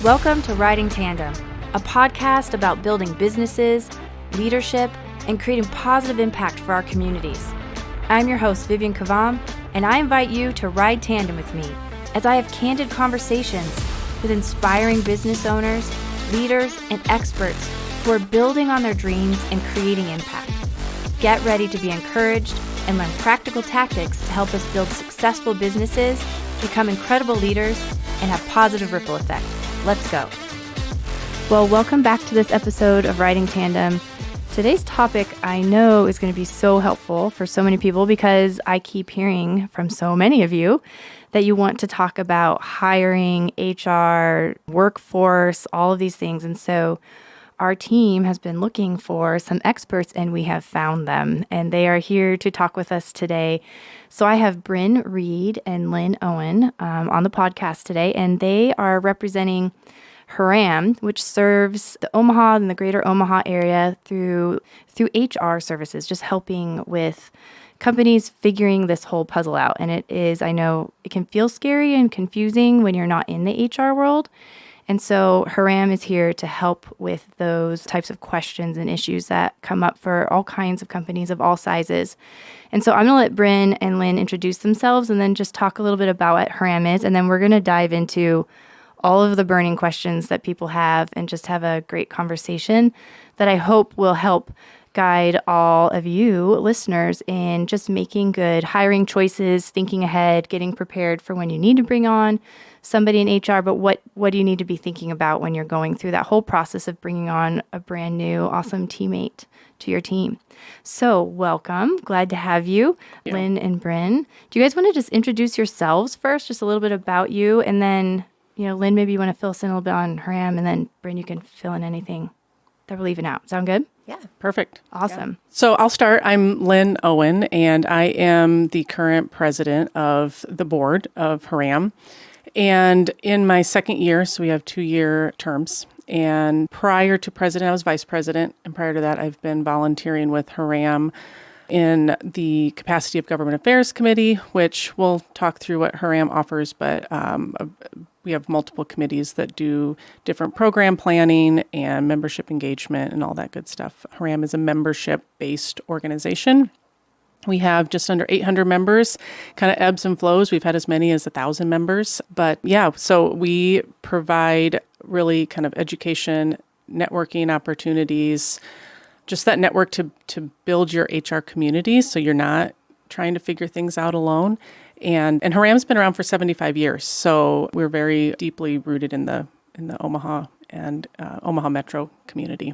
Welcome to Riding Tandem, a podcast about building businesses, leadership, and creating positive impact for our communities. I'm your host, Vivian Kavam, and I invite you to ride tandem with me as I have candid conversations with inspiring business owners, leaders, and experts who are building on their dreams and creating impact. Get ready to be encouraged and learn practical tactics to help us build successful businesses, become incredible leaders, and have positive ripple effect. Let's go. Well, welcome back to this episode of Riding Tandem. Today's topic I know is going to be so helpful for so many people because I keep hearing from so many of you that you want to talk about hiring, HR, workforce, all of these things. And so our team has been looking for some experts and we have found them, and they are here to talk with us today. So I have Bryn Reed and Lynn Owen on the podcast today, and they are representing HRAM, which serves the Omaha and the greater Omaha area through HR services, just helping with companies figuring this whole puzzle out. And it is, I know it can feel scary and confusing when you're not in the HR world. And so HRAM is here to help with those types of questions and issues that come up for all kinds of companies of all sizes. And so I'm going to let Bryn and Lynn introduce themselves and then just talk a little bit about what HRAM is. And then we're going to dive into all of the burning questions that people have and just have a great conversation that I hope will help guide all of you listeners in just making good hiring choices, thinking ahead, getting prepared for when you need to bring on somebody in HR, but what do you need to be thinking about when you're going through that whole process of bringing on a brand new, awesome teammate to your team. So welcome. Glad to have you, Lynn and Bryn. Do you guys want to just introduce yourselves first, just a little bit about you, and then, Lynn, maybe you want to fill us in a little bit on HRAM, and then Bryn, you can fill in anything that we're leaving out. Sound good? Yeah, perfect. Awesome. Yeah. So I'll start. I'm Lynn Owen, and I am the current president of the board of HRAM. And in my second year, so we have 2-year terms. And prior to president, I was vice president. And prior to that, I've been volunteering with HRAM in the capacity of Government Affairs Committee, which we'll talk through what HRAM offers. But we have multiple committees that do different program planning and membership engagement and all that good stuff. HRAM is a membership-based organization. We have just under 800 members, kind of ebbs and flows. We've had as many as 1,000 members. But yeah, so we provide really kind of education, networking opportunities, just that network to build your HR community so you're not trying to figure things out alone. And HRAM's been around for 75 years. So we're very deeply rooted in the Omaha and Omaha Metro community.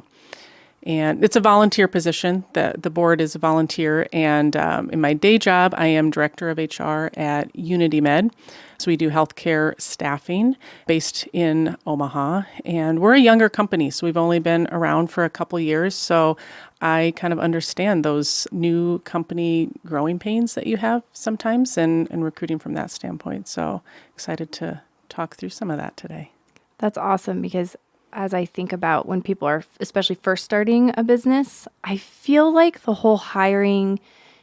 And it's a volunteer position. The board is a volunteer. And in my day job, I am director of HR at Unity Med. So we do healthcare staffing based in Omaha. And we're a younger company, so we've only been around for a couple years. So I kind of understand those new company growing pains that you have sometimes and recruiting from that standpoint. So excited to talk through some of that today. That's awesome, because as I think about when people are especially first starting a business, I feel like the whole hiring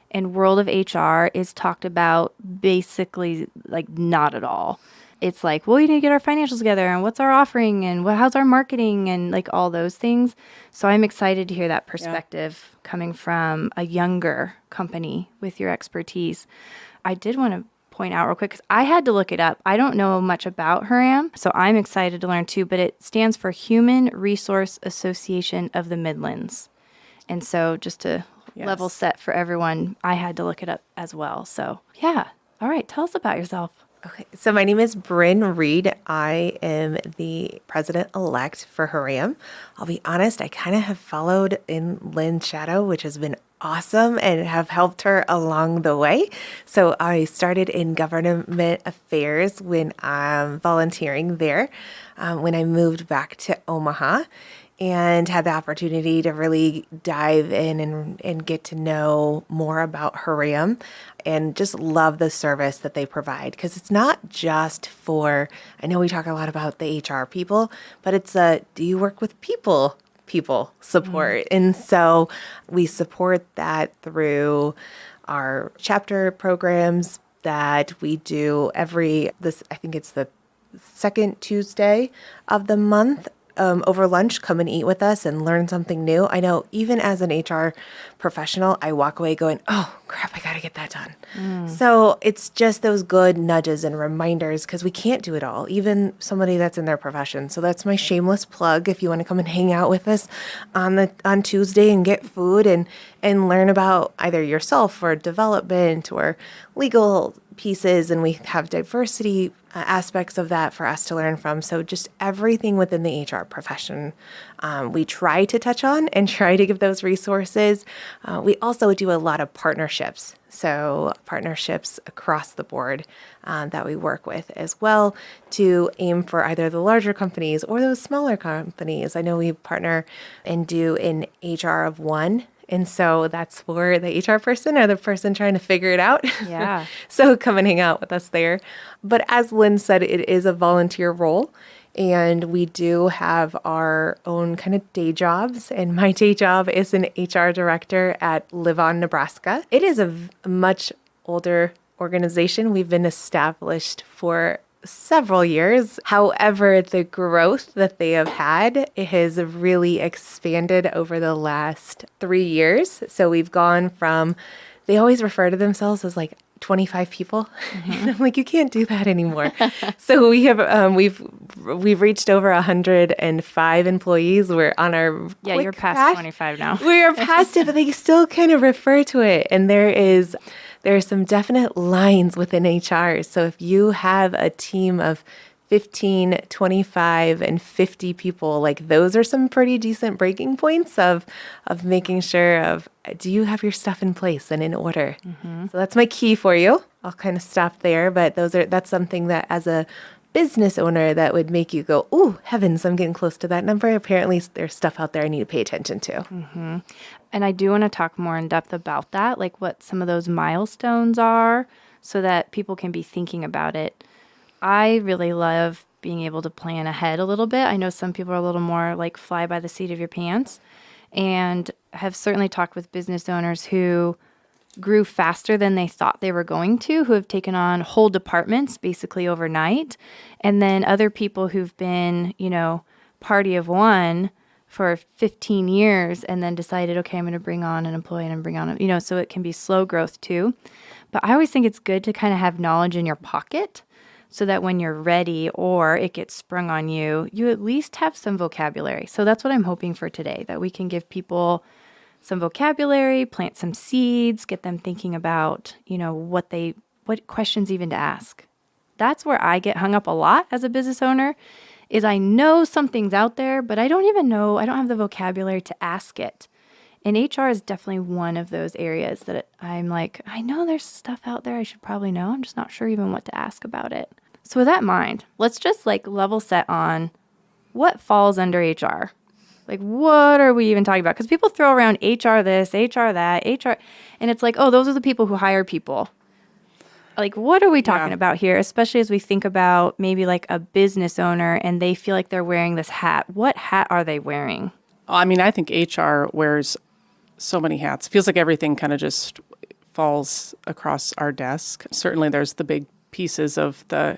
and world of HR is talked about basically like not at all. It's like, well, you need to get our financials together and what's our offering and how's our marketing and like all those things. So I'm excited to hear that perspective coming from a younger company with your expertise. I did want to point out real quick, because I had to look it up. I don't know much about HRAM, so I'm excited to learn too, but it stands for Human Resource Association of the Midlands. And so just to level set for everyone, I had to look it up as well. So yeah. All right. Tell us about yourself. Okay, so my name is Bryn Reed. I am the president-elect for HRAM. I'll be honest, I kind of have followed in Lynn's shadow, which has been awesome, and have helped her along the way. So I started in government affairs when I'm volunteering there, when I moved back to Omaha, and had the opportunity to really dive in and get to know more about HRAM and just love the service that they provide. Because it's not just for, I know we talk a lot about the HR people, but it's do you work with people support? And so we support that through our chapter programs that we do I think it's the second Tuesday of the month. Over lunch, come and eat with us and learn something new. I know even as an HR professional, I walk away going, oh, crap, I got to get that done. So it's just those good nudges and reminders because we can't do it all, even somebody that's in their profession. So that's my shameless plug. If you want to come and hang out with us on Tuesday and get food and learn about either yourself or development or legal pieces, and we have diversity aspects of that for us to learn from. So just everything within the HR profession, we try to touch on and try to give those resources. We also do a lot of partnerships. So partnerships across the board that we work with as well to aim for either the larger companies or those smaller companies. I know we partner and do an HR of one. And so that's for the HR person or the person trying to figure it out. Yeah. So come and hang out with us there. But as Lynn said, it is a volunteer role. And we do have our own kind of day jobs. And my day job is an HR director at Live On, Nebraska. It is a much older organization. We've been established for several years. However, the growth that they have had, it has really expanded over the last 3 years. So we've gone from, they always refer to themselves as like 25 people. And I'm like, you can't do that anymore. So we have, we've reached over 105 employees. We're on our You're past 25 now. We are past it, but they still kind of refer to it. And there are some definite lines within HR. So if you have a team of 15, 25, and 50 people, like those are some pretty decent breaking points of making sure of, do you have your stuff in place and in order? So that's my key for you. I'll kind of stop there, but that's something that as a business owner that would make you go, oh, heavens, I'm getting close to that number. Apparently there's stuff out there I need to pay attention to. And I do want to talk more in depth about that, like what some of those milestones are so that people can be thinking about it. I really love being able to plan ahead a little bit. I know some people are a little more like fly by the seat of your pants, and have certainly talked with business owners who grew faster than they thought they were going to, who have taken on whole departments basically overnight. And then other people who've been, party of one for 15 years and then decided, okay, I'm going to bring on an employee and bring on, so it can be slow growth too. But I always think it's good to kind of have knowledge in your pocket so that when you're ready or it gets sprung on you, you at least have some vocabulary. So that's what I'm hoping for today, that we can give people some vocabulary, plant some seeds, get them thinking about, what questions even to ask. That's where I get hung up a lot as a business owner, is I know something's out there, but I don't have the vocabulary to ask it. And HR is definitely one of those areas that I'm like, I know there's stuff out there I should probably know. I'm just not sure even what to ask about it. So with that in mind, let's just level set on what falls under HR. Like, what are we even talking about? Because people throw around HR this, HR that, HR, and it's like, oh, those are the people who hire people. Like, what are we talking about here? Especially as we think about maybe like a business owner and they feel like they're wearing this hat. What hat are they wearing? I mean, I think HR wears so many hats. Feels like everything kind of just falls across our desk. Certainly there's the big pieces of the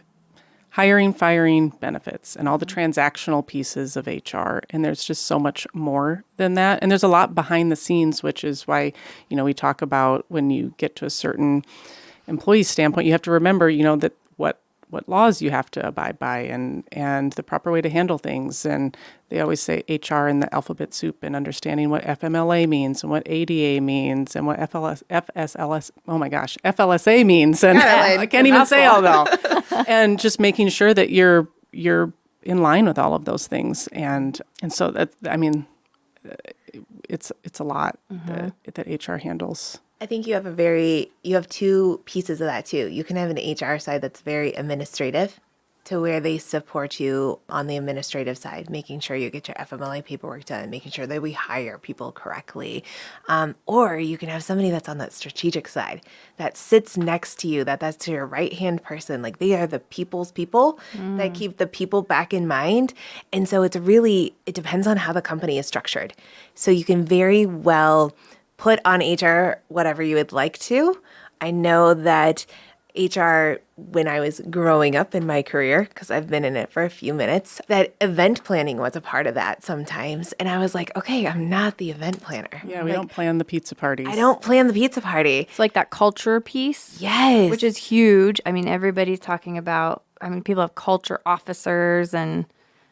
hiring, firing, benefits, and all the transactional pieces of HR. And there's just so much more than that. And there's a lot behind the scenes, which is why, we talk about when you get to a certain employee standpoint, you have to remember, that what laws you have to abide by and the proper way to handle things. And they always say HR in the alphabet soup, and understanding what FMLA means and what ADA means and what FLSA means. And I can't even say all that. And just making sure that you're in line with all of those things. And so that, it's a lot that HR handles. I think you have two pieces of that too. You can have an HR side that's very administrative, to where they support you on the administrative side, making sure you get your FMLA paperwork done, making sure that we hire people correctly. Or you can have somebody that's on that strategic side that sits next to you, that's your right-hand person. Like, they are the people's people that keep the people back in mind. And so it depends on how the company is structured. So you can very well put on HR whatever you would like to. I know that HR when I was growing up in my career, because I've been in it for a few minutes, that event planning was a part of that sometimes. And I was like, okay, I'm not the event planner. Yeah, we don't plan the pizza parties. I don't plan the pizza party. It's like that culture piece. Yes. Which is huge. I mean, everybody's talking about, people have culture officers and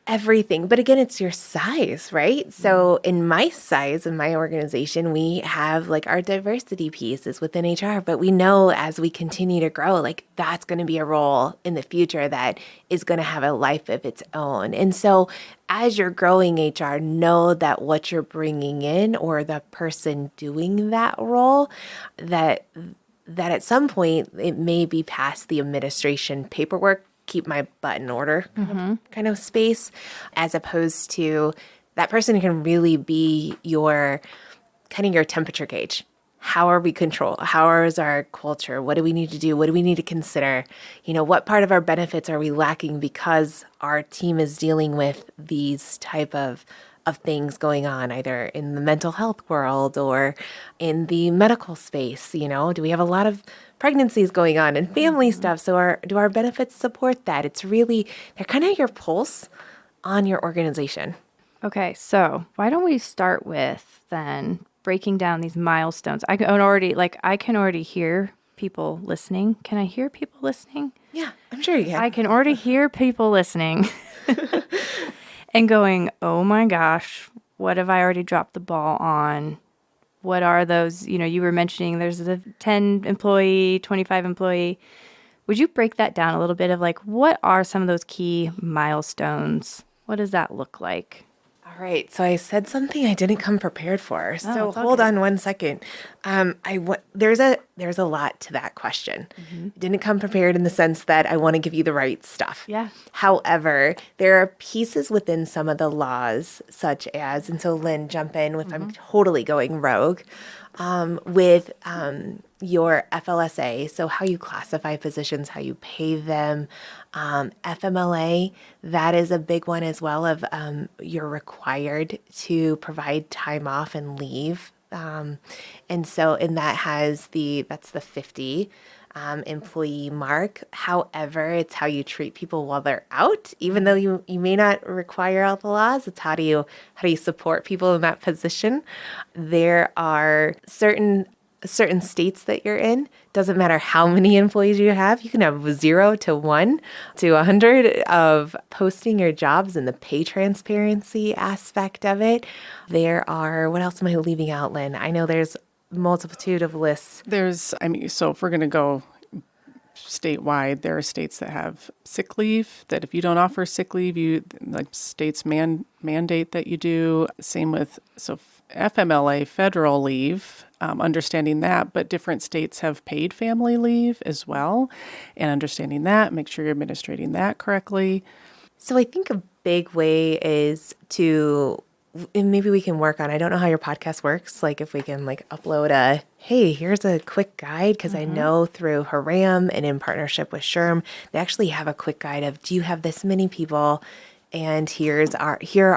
everything. But again, it's your size, right? So in my size, in my organization, we have like our diversity pieces within HR, but we know as we continue to grow, like that's going to be a role in the future that is going to have a life of its own. And so as you're growing HR, know that what you're bringing in or the person doing that role, that at some point it may be past the administration paperwork, keep my butt in order kind of space, as opposed to that person can really be your temperature gauge. How are we controlled? How is our culture? What do we need to do? What do we need to consider? What part of our benefits are we lacking because our team is dealing with these type of things going on, either in the mental health world or in the medical space? Do we have a lot of pregnancies going on and family stuff? So do our benefits support that? It's really, they're kind of your pulse on your organization. Okay, so why don't we start with then breaking down these milestones? I can already hear people listening. Can I hear people listening? Yeah, I'm sure you can. I can already hear people listening and going, oh my gosh, what have I already dropped the ball on? What are those, you were mentioning there's a 10 employee, 25 employee. Would you break that down a little bit of like, what are some of those key milestones? What does that look like? All right. So I said something I didn't come prepared for. So hold on 1 second. There's a lot to that question. Didn't come prepared in the sense that I want to give you the right stuff. Yeah. However, there are pieces within some of the laws, such as, and so Lynn, jump in if I'm totally going rogue, with your FLSA, so how you classify positions, how you pay them, FMLA, that is a big one as well of you're required to provide time off and leave. And that's the 50 employee mark. However, it's how you treat people while they're out, even though you may not require all the laws. It's how do you support people in that position. There are certain states that you're in. Doesn't matter how many employees you have. You can have 0 to 1 to 100 of posting your jobs and the pay transparency aspect of it. There are, what else am I leaving out, Lynn? I know there's multitude of lists. So if we're going to go statewide, there are states that have sick leave, that if you don't offer sick leave, states mandate that you do. Same with, FMLA, federal leave, understanding that, but different states have paid family leave as well, and understanding that, make sure you're administrating that correctly. So I think a big way is and maybe we can work on, I don't know how your podcast works, like if we can upload hey, here's a quick guide, because I know through HRAM and in partnership with SHRM, they actually have a quick guide of, do you have this many people? And here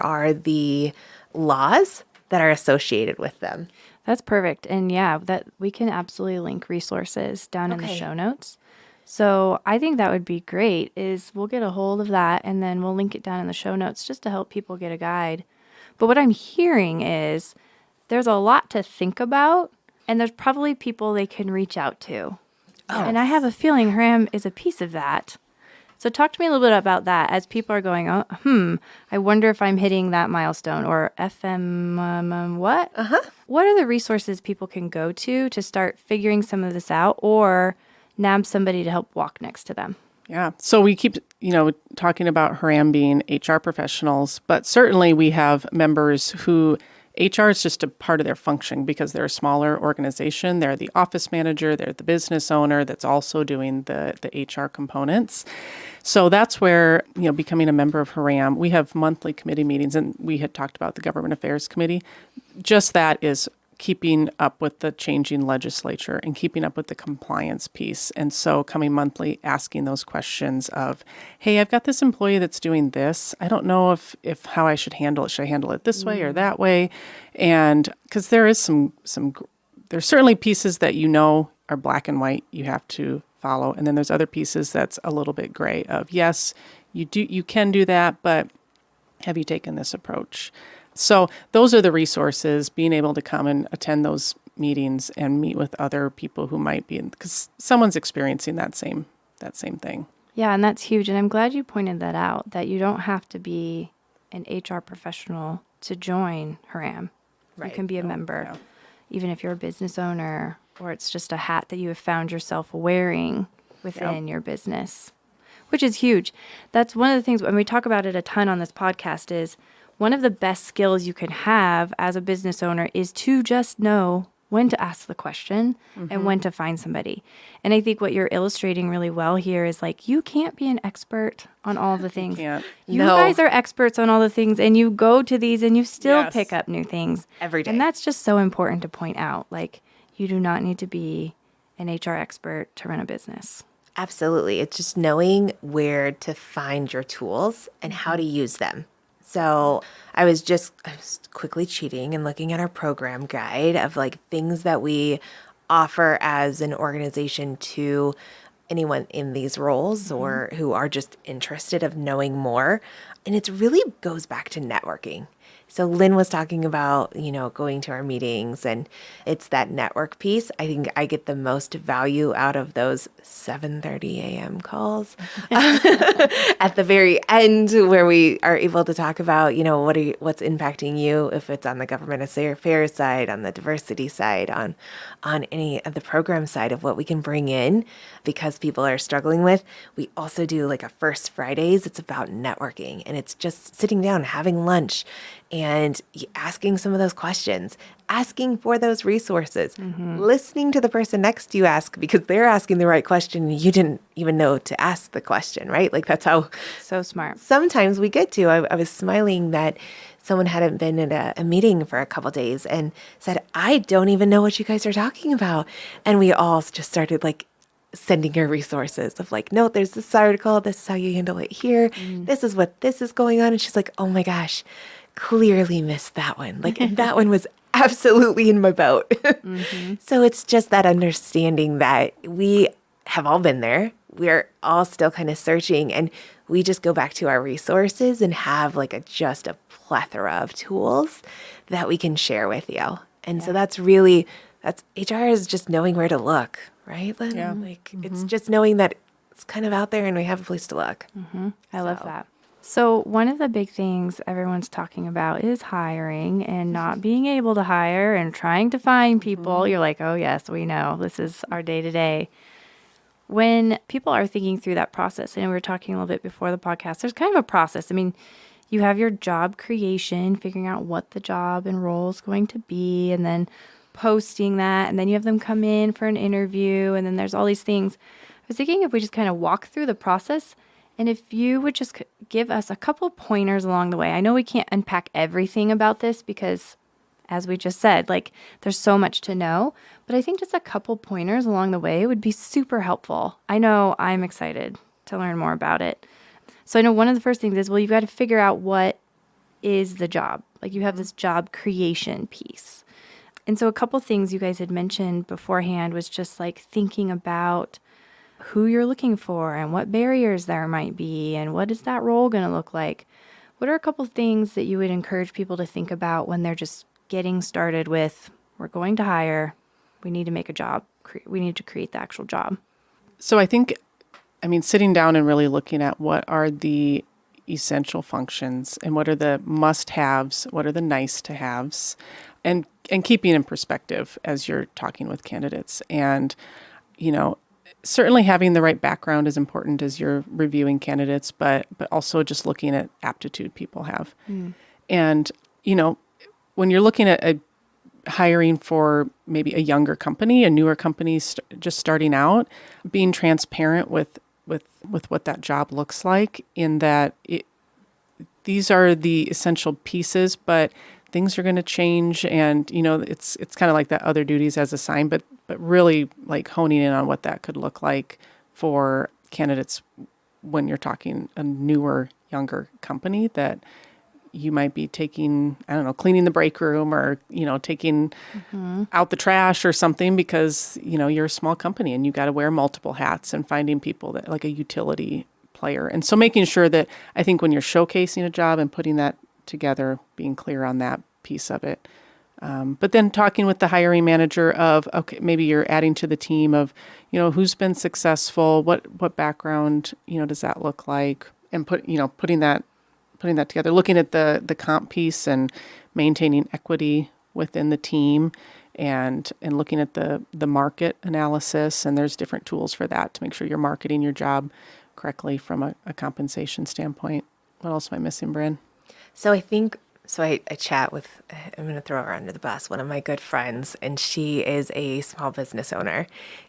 are the laws that are associated with them. That's perfect. And yeah, that we can absolutely link resources down in the show notes. So I think that would be great is we'll get a hold of that and then we'll link it down in the show notes just to help people get a guide. But what I'm hearing is there's a lot to think about and there's probably people they can reach out to. Oh. And I have a feeling HRAM is a piece of that. So talk to me a little bit about that as people are going, I wonder if I'm hitting that milestone or FM, what? What are the resources people can go to start figuring some of this out or nab somebody to help walk next to them? Yeah. So we keep, talking about HRAM being HR professionals, but certainly we have members who HR is just a part of their function because they're a smaller organization. They're the office manager, they're the business owner that's also doing the HR components. So that's where, becoming a member of HRAM, we have monthly committee meetings, and we had talked about the Government Affairs Committee. Just that is keeping up with the changing legislature and keeping up with the compliance piece. And so coming monthly, asking those questions of, hey, I've got this employee that's doing this. I don't know if how I should handle it. Should I handle it this way or that way? And because there is there's certainly pieces that are black and white. You have to follow. And then there's other pieces that's a little bit gray of, yes, you can do that, but have you taken this approach? So those are the resources, being able to come and attend those meetings and meet with other people who might be, because someone's experiencing that same thing. Yeah, and that's huge. And I'm glad you pointed that out, that you don't have to be an HR professional to join HRAM. Right. You can be a member, yeah. even if you're a business owner, or it's just a hat that you have found yourself wearing within your business, which is huge. That's one of the things, when we talk about it a ton on this podcast, is one of the best skills you can have as a business owner is to just know when to ask the question and when to find somebody. And I think what you're illustrating really well here is like, you can't be an expert on all the things. Can't. You No. guys are experts on all the things, and you go to these and you still Yes. pick up new things Every day. And that's just so important to point out. Like, you do not need to be an HR expert to run a business. Absolutely. It's just knowing where to find your tools and how to use them. So I was quickly cheating and looking at our program guide of like things that we offer as an organization to anyone in these roles or who are just interested of knowing more. And it really goes back to networking. So Lynn was talking about, going to our meetings, and it's that network piece. I think I get the most value out of those 7:30 a.m. calls at the very end, where we are able to talk about, what's impacting you, if it's on the government affairs side, on the diversity side, on any of the program side of what we can bring in because people are struggling with. We also do like a First Fridays. It's about networking, and it's just sitting down, having lunch, and asking some of those questions, asking for those resources, listening to the person next to you ask because they're asking the right question and you didn't even know to ask the question, right? Like that's how So smart. sometimes we get to. I was smiling that someone hadn't been at a meeting for a couple days and said, I don't even know what you guys are talking about. And we all just started like sending her resources of like, no, there's this article. This is how you handle it here. This is what this is going on. And she's like, oh my gosh, clearly missed that one. Like that one was absolutely in my boat. So it's just that understanding that we have all been there. We're all still kind of searching, and we just go back to our resources and have like just a plethora of tools that we can share with you. And so that's HR is just knowing where to look, right, Lynn? Yeah. It's just knowing that it's kind of out there and we have a place to look. I love that. So one of the big things everyone's talking about is hiring and not being able to hire and trying to find people. You're like, oh, yes, we know. This is our day-to-day. When people are thinking through that process, and we were talking a little bit before the podcast, there's kind of a process. I mean, you have your job creation, figuring out what the job and role is going to be, and then posting that, and then you have them come in for an interview, and then there's all these things. I was thinking if we just kind of walk through the process, and if you would just give us a couple pointers along the way. I know we can't unpack everything about this because, as we just said, like there's so much to know, but I think just a couple pointers along the way would be super helpful. I know I'm excited to learn more about it. So I know one of the first things is, well, you've got to figure out what is the job. Like you have this job creation piece. And so a couple things you guys had mentioned beforehand was just like thinking about who you're looking for and what barriers there might be and what is that role going to look like. What are a couple things that you would encourage people to think about when they're just getting started with, we're going to hire, we need to make a job, we need to create the actual job? So I think, sitting down and really looking at what are the essential functions and what are the must-haves, what are the nice-to-haves, and keeping in perspective as you're talking with candidates. And, certainly having the right background is important as you're reviewing candidates, but also just looking at aptitude people have. And, when you're looking at hiring for maybe a younger company, a newer company just starting out, being transparent with what that job looks like, in that these are the essential pieces, but things are going to change, and it's kind of like that other duties as assigned, but really like honing in on what that could look like for candidates when you're talking a newer, younger company, that you might be taking, I don't know, cleaning the break room or, taking out the trash or something because, you're a small company and you got to wear multiple hats and finding people that like a utility player. And so making sure that I think when you're showcasing a job and putting that together, being clear on that piece of it. But then talking with the hiring manager of, okay, maybe you're adding to the team of, who's been successful, what background, does that look like, and putting that together, looking at the comp piece and maintaining equity within the team and looking at the market analysis. And there's different tools for that to make sure you're marketing your job correctly from a compensation standpoint. What else am I missing, Bryn? So I chat with, I'm going to throw her under the bus, one of my good friends, and she is a small business owner.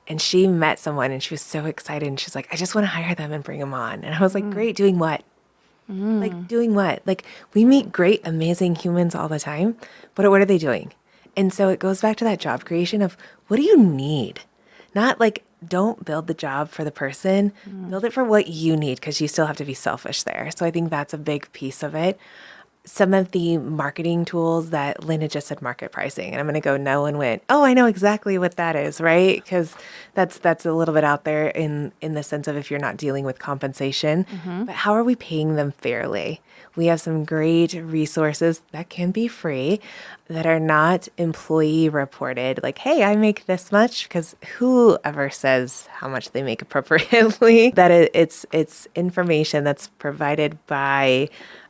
And she met someone and she was so excited. And she's like, I just want to hire them and bring them on. And I was like, great, doing what? Like, doing what? Like, we meet great, amazing humans all the time, but what are they doing? And so it goes back to that job creation of what do you need? Not like, don't build the job for the person, build it for what you need because you still have to be selfish there. So I think that's a big piece of it. Some of the marketing tools that Lynn had just said, market pricing, and I'm going to go no and went, oh, I know exactly what that is, right? Because that's a little bit out there in the sense of if you're not dealing with compensation, but how are we paying them fairly? We have some great resources that can be free that are not employee reported. Like, hey, I make this much, because whoever says how much they make appropriately, that it's information that's provided by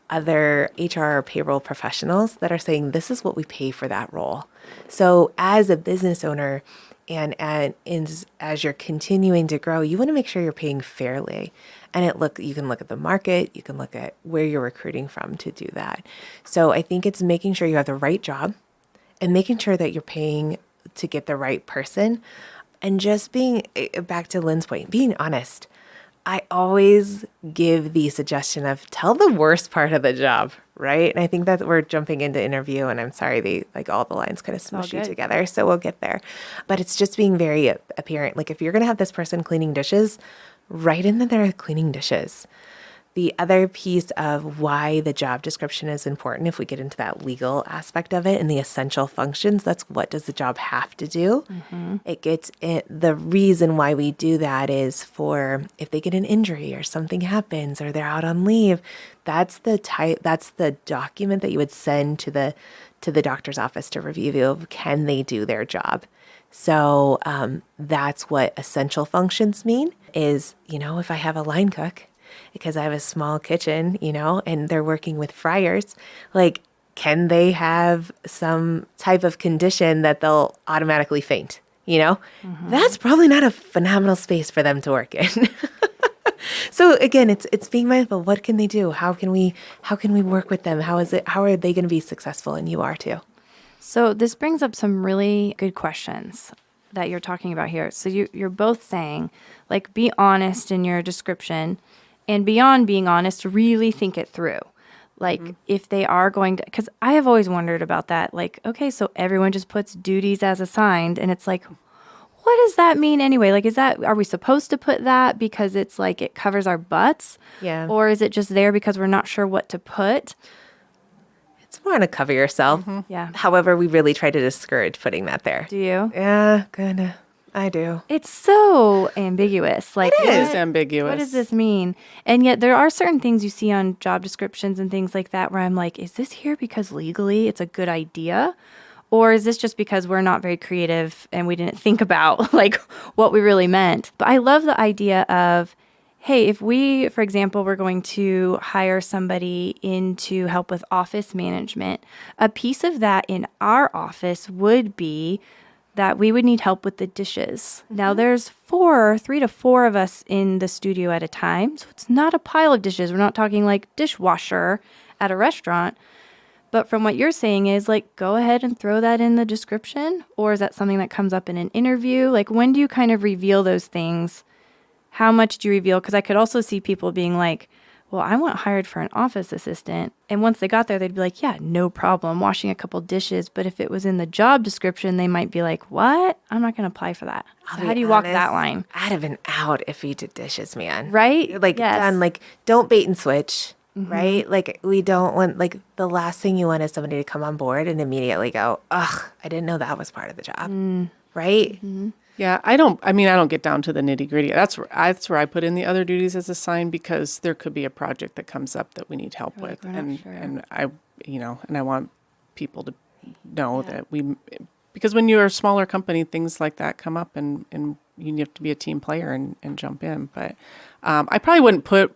other HR or payroll professionals that are saying this is what we pay for that role. So as a business owner and as you're continuing to grow, you want to make sure you're paying fairly. And you can look at the market, you can look at where you're recruiting from to do that. So I think it's making sure you have the right job and making sure that you're paying to get the right person, and just being, back to Lynn's point, being honest. I always give the suggestion of tell the worst part of the job, right? And I think that we're jumping into interview, and I'm sorry, all the lines kind of smushy together, so we'll get there. But it's just being very apparent. Like if you're going to have this person cleaning dishes, write in that they're cleaning dishes. The other piece of why the job description is important, if we get into that legal aspect of it and the essential functions, that's what does the job have to do? The reason why we do that is for if they get an injury or something happens or they're out on leave, that's the document that you would send to the doctor's office to review. Can they do their job? So that's what essential functions mean is, if I have a line cook, because I have a small kitchen, and they're working with fryers, like, can they have some type of condition that they'll automatically faint? That's probably not a phenomenal space for them to work in. So again, it's being mindful. What can they do? How can we work with them? How are they going to be successful? And you are too. So this brings up some really good questions that you're talking about here. So you're both saying, like, be honest in your description. And beyond being honest, really think it through. Like if they are going to, because I have always wondered about that. Like, okay, so everyone just puts duties as assigned. And it's like, what does that mean anyway? Like, are we supposed to put that because it's like it covers our butts? Yeah. Or is it just there because we're not sure what to put? It's more to cover yourself. Yeah. However, we really try to discourage putting that there. Do you? Yeah, kind of. I do. It's so ambiguous. Like, it is ambiguous. What does this mean? And yet there are certain things you see on job descriptions and things like that where I'm like, is this here because legally it's a good idea? Or is this just because we're not very creative and we didn't think about like what we really meant? But I love the idea of, hey, if we, for example, we're going to hire somebody in to help with office management, a piece of that in our office would be that we would need help with the dishes. Now there's 3 to 4 of us in the studio at a time. So it's not a pile of dishes. We're not talking like dishwasher at a restaurant. But from what you're saying is like, go ahead and throw that in the description. Or is that something that comes up in an interview? Like when do you kind of reveal those things? How much do you reveal? Because I could also see people being like, well, I want hired for an office assistant. And once they got there, they'd be like, yeah, no problem, washing a couple dishes. But if it was in the job description, they might be like, what? I'm not going to apply for that. So how do you walk that line? I'd have been out if he did dishes, man. Right? Like, yes. done, like, don't bait and switch. right? Like we don't want, like the last thing you want is somebody to come on board and immediately go, ugh, I didn't know that was part of the job, right? Yeah, I don't get down to the nitty gritty. That's where I put in the other duties as assigned, because there could be a project that comes up that we need help You're like, with. "We're not And, sure." and I want people to know that because when you're a smaller company, things like that come up, and you have to be a team player and jump in. But I probably wouldn't put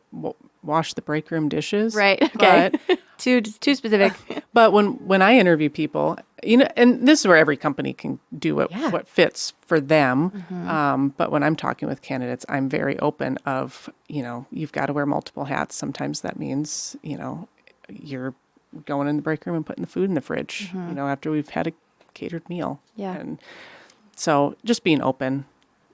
wash the break room dishes. Right. Okay. But Too specific. But when I interview people, and this is where every company can do what fits for them. But when I'm talking with candidates, I'm very open of, you've got to wear multiple hats. Sometimes that means, you're going in the break room and putting the food in the fridge, after we've had a catered meal. Yeah. And so just being open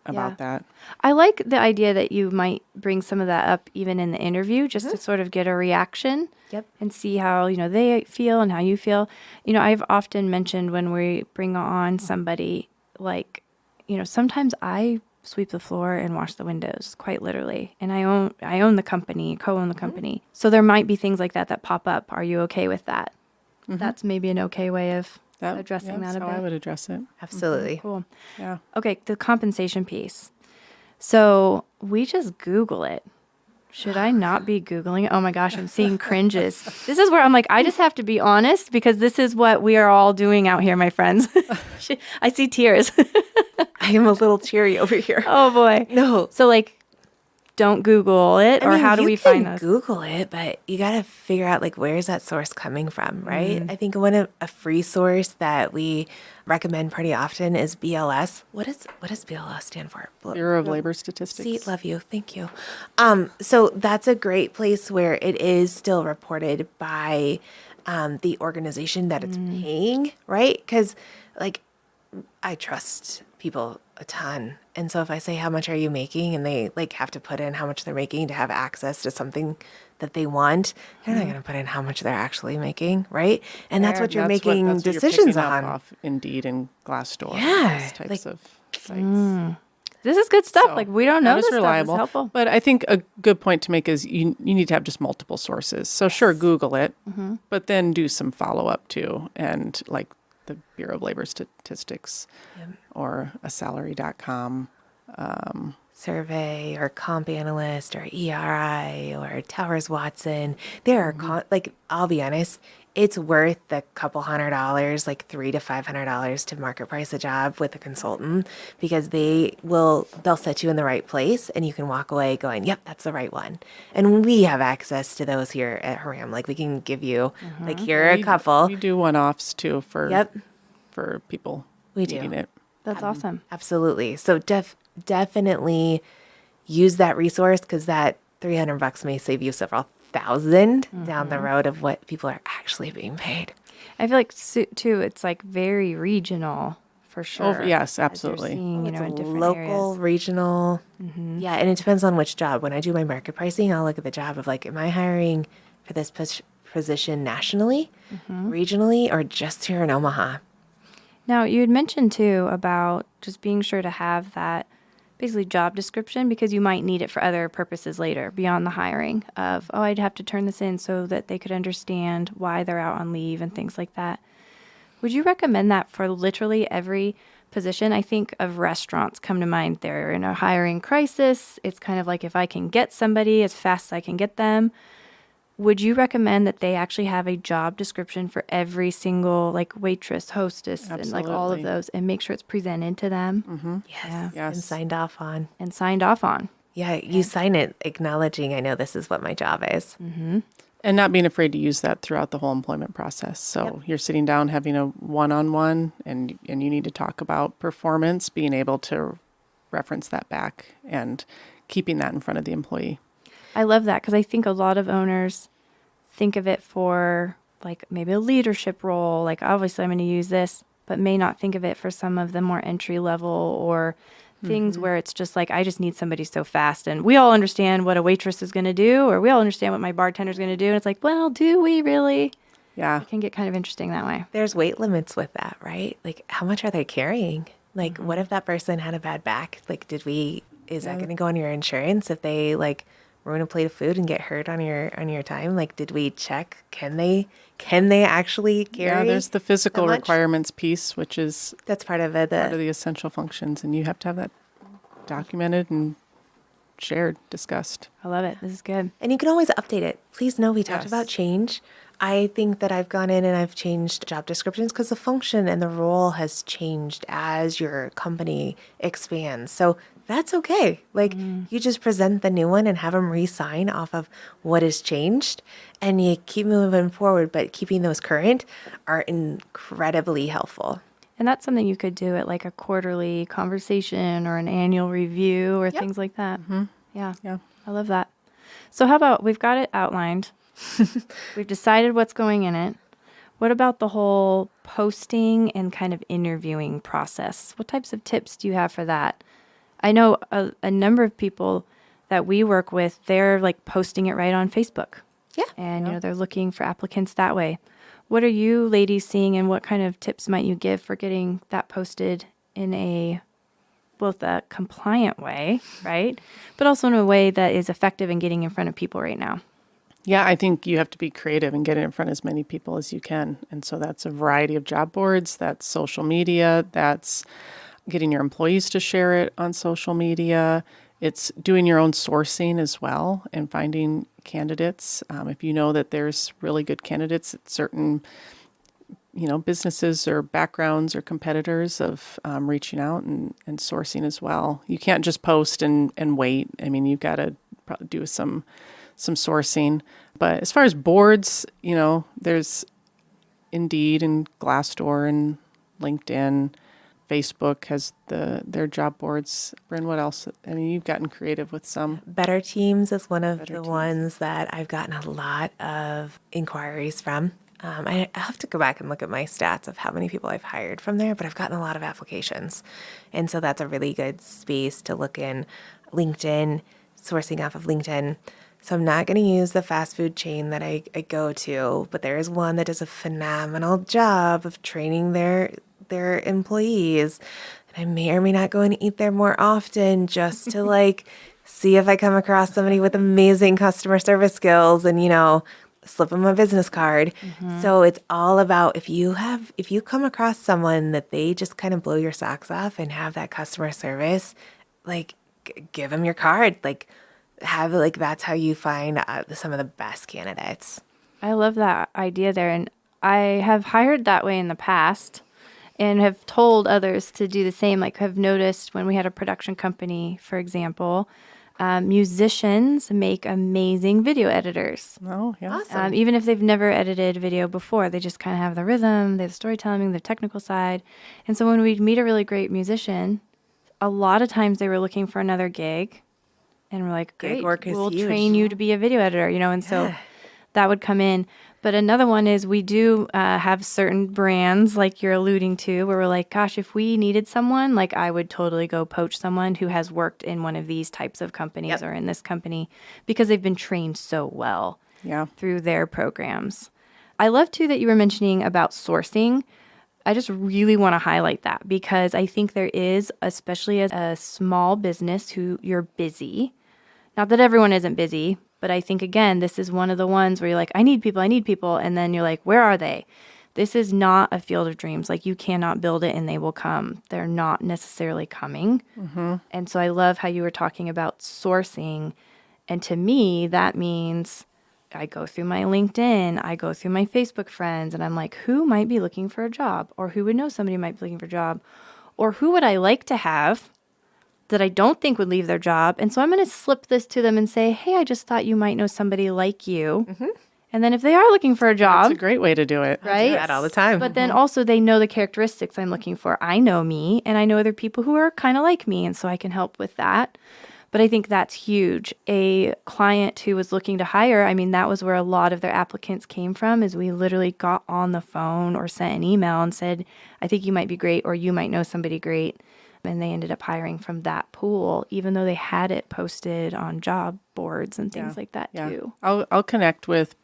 about that. I like the idea that you might bring some of that up even in the interview, just to sort of get a reaction. Yep. And see how, they feel and how you feel. I've often mentioned when we bring on somebody, like, sometimes I sweep the floor and wash the windows, quite literally. And I own the company, co-own the company. So there might be things like that pop up. Are you okay with that? That's maybe an okay way of addressing that a That's bit. how I would address it. Absolutely. Cool. Yeah. Okay, the compensation piece. So we just Google it. Should I not be Googling it? Oh my gosh, I'm seeing cringes. This is where I'm like, I just have to be honest, because this is what we are all doing out here, my friends. I see tears. I am a little teary over here. Oh boy. No. So like, don't Google it, or how do we find those? Google it, but you got to figure out, like, where is that source coming from, right? I think a free source that we recommend pretty often is BLS. What does BLS stand for? Bureau of Labor Statistics. See, love you. Thank you. So that's a great place where it is still reported by the organization that it's paying, right? Because, like, I trust people a ton. And so if I say, how much are you making? And they like have to put in how much they're making to have access to something that they want, they're not going to put in how much they're actually making, right? And that's what you're making that's what decisions you're picking on. up off Indeed and Glassdoor. Yeah, Those types of sites. This is good stuff. So, Like, we don't know that is this reliable. stuff. It's helpful. But I think a good point to make is you need to have just multiple sources. So sure, Google it, but then do some follow-up too. And like the Bureau of Labor Statistics or a salary.com. Survey or Comp Analyst or ERI or Towers Watson. There are, like, I'll be honest, it's worth the couple $100, like $300 to $500 to market price a job with a consultant, because they'll set you in the right place and you can walk away going, yep, that's the right one. And we have access to those here at HRAM. Like, we can give you, like, here are a couple. We do one-offs too for people We do. needing it. That's awesome. Absolutely. So definitely use that resource, because that $300 may save you several thousand down the road of what people are actually being paid. I feel like too, it's like very regional for sure. Oh, yes, as you're absolutely. seeing, It's in different local, areas. regional. Yeah, and it depends on which job. When I do my market pricing, I'll look at the job of, like, am I hiring for this position nationally, regionally, or just here in Omaha? Now, you had mentioned too about just being sure to have that basically job description, because you might need it for other purposes later beyond the hiring of, oh, I'd have to turn this in so that they could understand why they're out on leave and things like that. Would you recommend that for literally every position? I think of restaurants come to mind. They're in a hiring crisis. It's kind of like, if I can get somebody as fast as I can get them. Would you recommend that they actually have a job description for every single, like, waitress, hostess, and like all of Absolutely. those, and make sure it's presented to them? Yes. Yeah. Yes. And signed off on. And signed off on. Yeah, you sign it acknowledging, I know this is what my job is. And not being afraid to use that throughout the whole employment process. So you're sitting down having a one-on-one, and you need to talk about performance, being able to reference that back and keeping that in front of the employee. I love that, because I think a lot of owners think of it for like maybe a leadership role, like obviously I'm going to use this, but may not think of it for some of the more entry level or things where it's just like, I just need somebody so fast. And we all understand what a waitress is going to do, or we all understand what my bartender is going to do. And it's like, well, do we really? Yeah. It can get kind of interesting that way. There's weight limits with that, right? Like, how much are they carrying? Like, what if that person had a bad back? Like, is that going to go on your insurance if they, like, ruin a plate of food and get hurt on your time? Like, did we check? Can they actually carry? Yeah, there's the physical that much? requirements piece, which is That's part of it. part of the essential functions, and you have to have that documented and shared, discussed. I love it. This is good. And you can always update it. Please know we talked Yes. about change. I think that I've gone in and I've changed job descriptions because the function and the role has changed as your company expands. So that's okay. Like you just present the new one and have them re-sign off of what has changed, and you keep moving forward, but keeping those current are incredibly helpful. And that's something you could do at like a quarterly conversation or an annual review or things like that. Yeah. Yeah. I love that. So how about we've got it outlined. We've decided what's going in it. What about the whole posting and kind of interviewing process? What types of tips do you have for that? I know a number of people that we work with, they're like posting it right on Facebook. Yeah. And, you know, they're looking for applicants that way. What are you ladies seeing, and what kind of tips might you give for getting that posted in a both a compliant way, right? But also in a way that is effective in getting in front of people right now? Yeah, I think you have to be creative and get it in front of as many people as you can. And so that's a variety of job boards, that's social media, that's getting your employees to share it on social media. It's doing your own sourcing as well and finding candidates. If you know that there's really good candidates at certain, businesses or backgrounds or competitors, of reaching out and sourcing as well. You can't just post and wait. I mean, you've got to probably do some sourcing. But as far as boards, there's Indeed and Glassdoor and LinkedIn. Facebook has their job boards. Bryn, what else? I mean, you've gotten creative with some. Better Teams is one of the Teams. ones that I've gotten a lot of inquiries from. I have to go back and look at my stats of how many people I've hired from there, but I've gotten a lot of applications. And so that's a really good space to look in. LinkedIn, sourcing off of LinkedIn. So I'm not going to use the fast food chain that I go to, but there is one that does a phenomenal job of training their employees. And I may or may not go and eat there more often just to see if I come across somebody with amazing customer service skills and, slip them a business card. So it's all about if you come across someone that they just kind of blow your socks off and have that customer service, give them your card. That's how you find some of the best candidates. I love that idea there. And I have hired that way in the past and have told others to do the same. Like I've noticed when we had a production company, for example, musicians make amazing video editors. Oh, yeah. Awesome. Even if they've never edited video before, they just kind of have the rhythm, they have storytelling, the technical side. And so when we'd meet a really great musician, a lot of times they were looking for another gig. And we're like, Gig great, work is we'll huge. train you to be a video editor, and so that would come in. But another one is we do have certain brands like you're alluding to where we're like, gosh, if we needed someone, I would totally go poach someone who has worked in one of these types of companies or in this company because they've been trained so well through their programs. I love too that you were mentioning about sourcing. I just really want to highlight that because I think there is, especially as a small business who you're busy. Not that everyone isn't busy, but I think, again, this is one of the ones where you're like, I need people. And then you're like, where are they? This is not a field of dreams. You cannot build it and they will come. They're not necessarily coming. Mm-hmm. And so I love how you were talking about sourcing. And to me, that means I go through my LinkedIn, I go through my Facebook friends, and I'm like, who might be looking for a job? Or who would know somebody might be looking for a job? Or who would I like to have that I don't think would leave their job? And so I'm going to slip this to them and say, hey, I just thought you might know somebody like you. Mm-hmm. And then if they are looking for a job. That's a great way to do it. Right? I do that all the time. But then also they know the characteristics I'm looking for. I know me, and I know other people who are kind of like me, and so I can help with that. But I think that's huge. A client who was looking to hire, that was where a lot of their applicants came from, is we literally got on the phone or sent an email and said, I think you might be great, or you might know somebody great. And they ended up hiring from that pool, even though they had it posted on job boards and things like that too. I'll connect with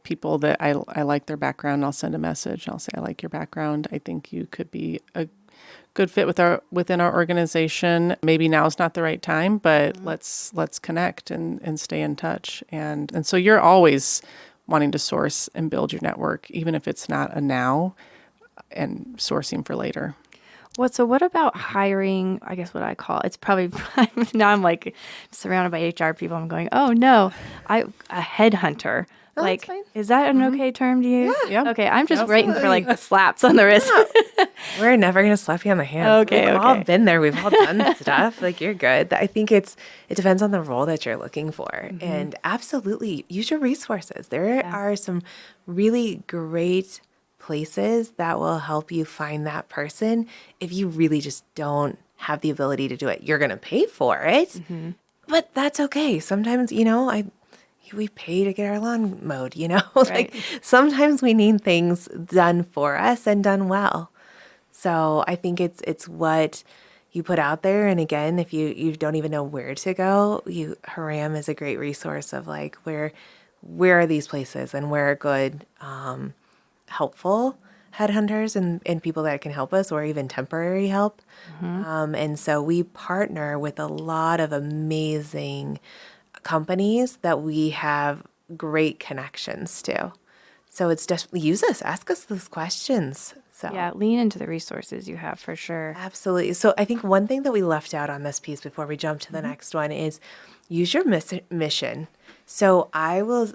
people that I like their background. I'll send a message. I'll say, I like your background. I think you could be a good fit within our organization. Maybe now is not the right time, but let's connect and stay in touch. And so you're always wanting to source and build your network, even if it's not a now, and sourcing for later. So what about hiring? I guess what I call it's probably now I'm like surrounded by HR people. I'm going, oh no, a headhunter. Oh, like, that's fine. is that an okay term to use? Yeah. Okay, I'm just waiting for like the slaps on the wrist. We're never going to slap you on the hands. Okay, We've okay. all been there. We've all done stuff. Like, you're good. I think it depends on the role that you're looking for. And absolutely, use your resources. There are some really great places that will help you find that person if you really just don't have the ability to do it. You're going to pay for it, but that's okay. Sometimes, we pay to get our lawn mowed, like sometimes we need things done for us and done well. So I think it's what you put out there. And again, if you don't even know where to go, HRAM is a great resource of like, where are these places and where are good, helpful headhunters and people that can help us or even temporary help. And so we partner with a lot of amazing companies that we have great connections to. So it's just use us, ask us those questions. So Yeah, lean into the resources you have for sure. absolutely. So I think one thing that we left out on this piece before we jump to the next one is use your mission. So I will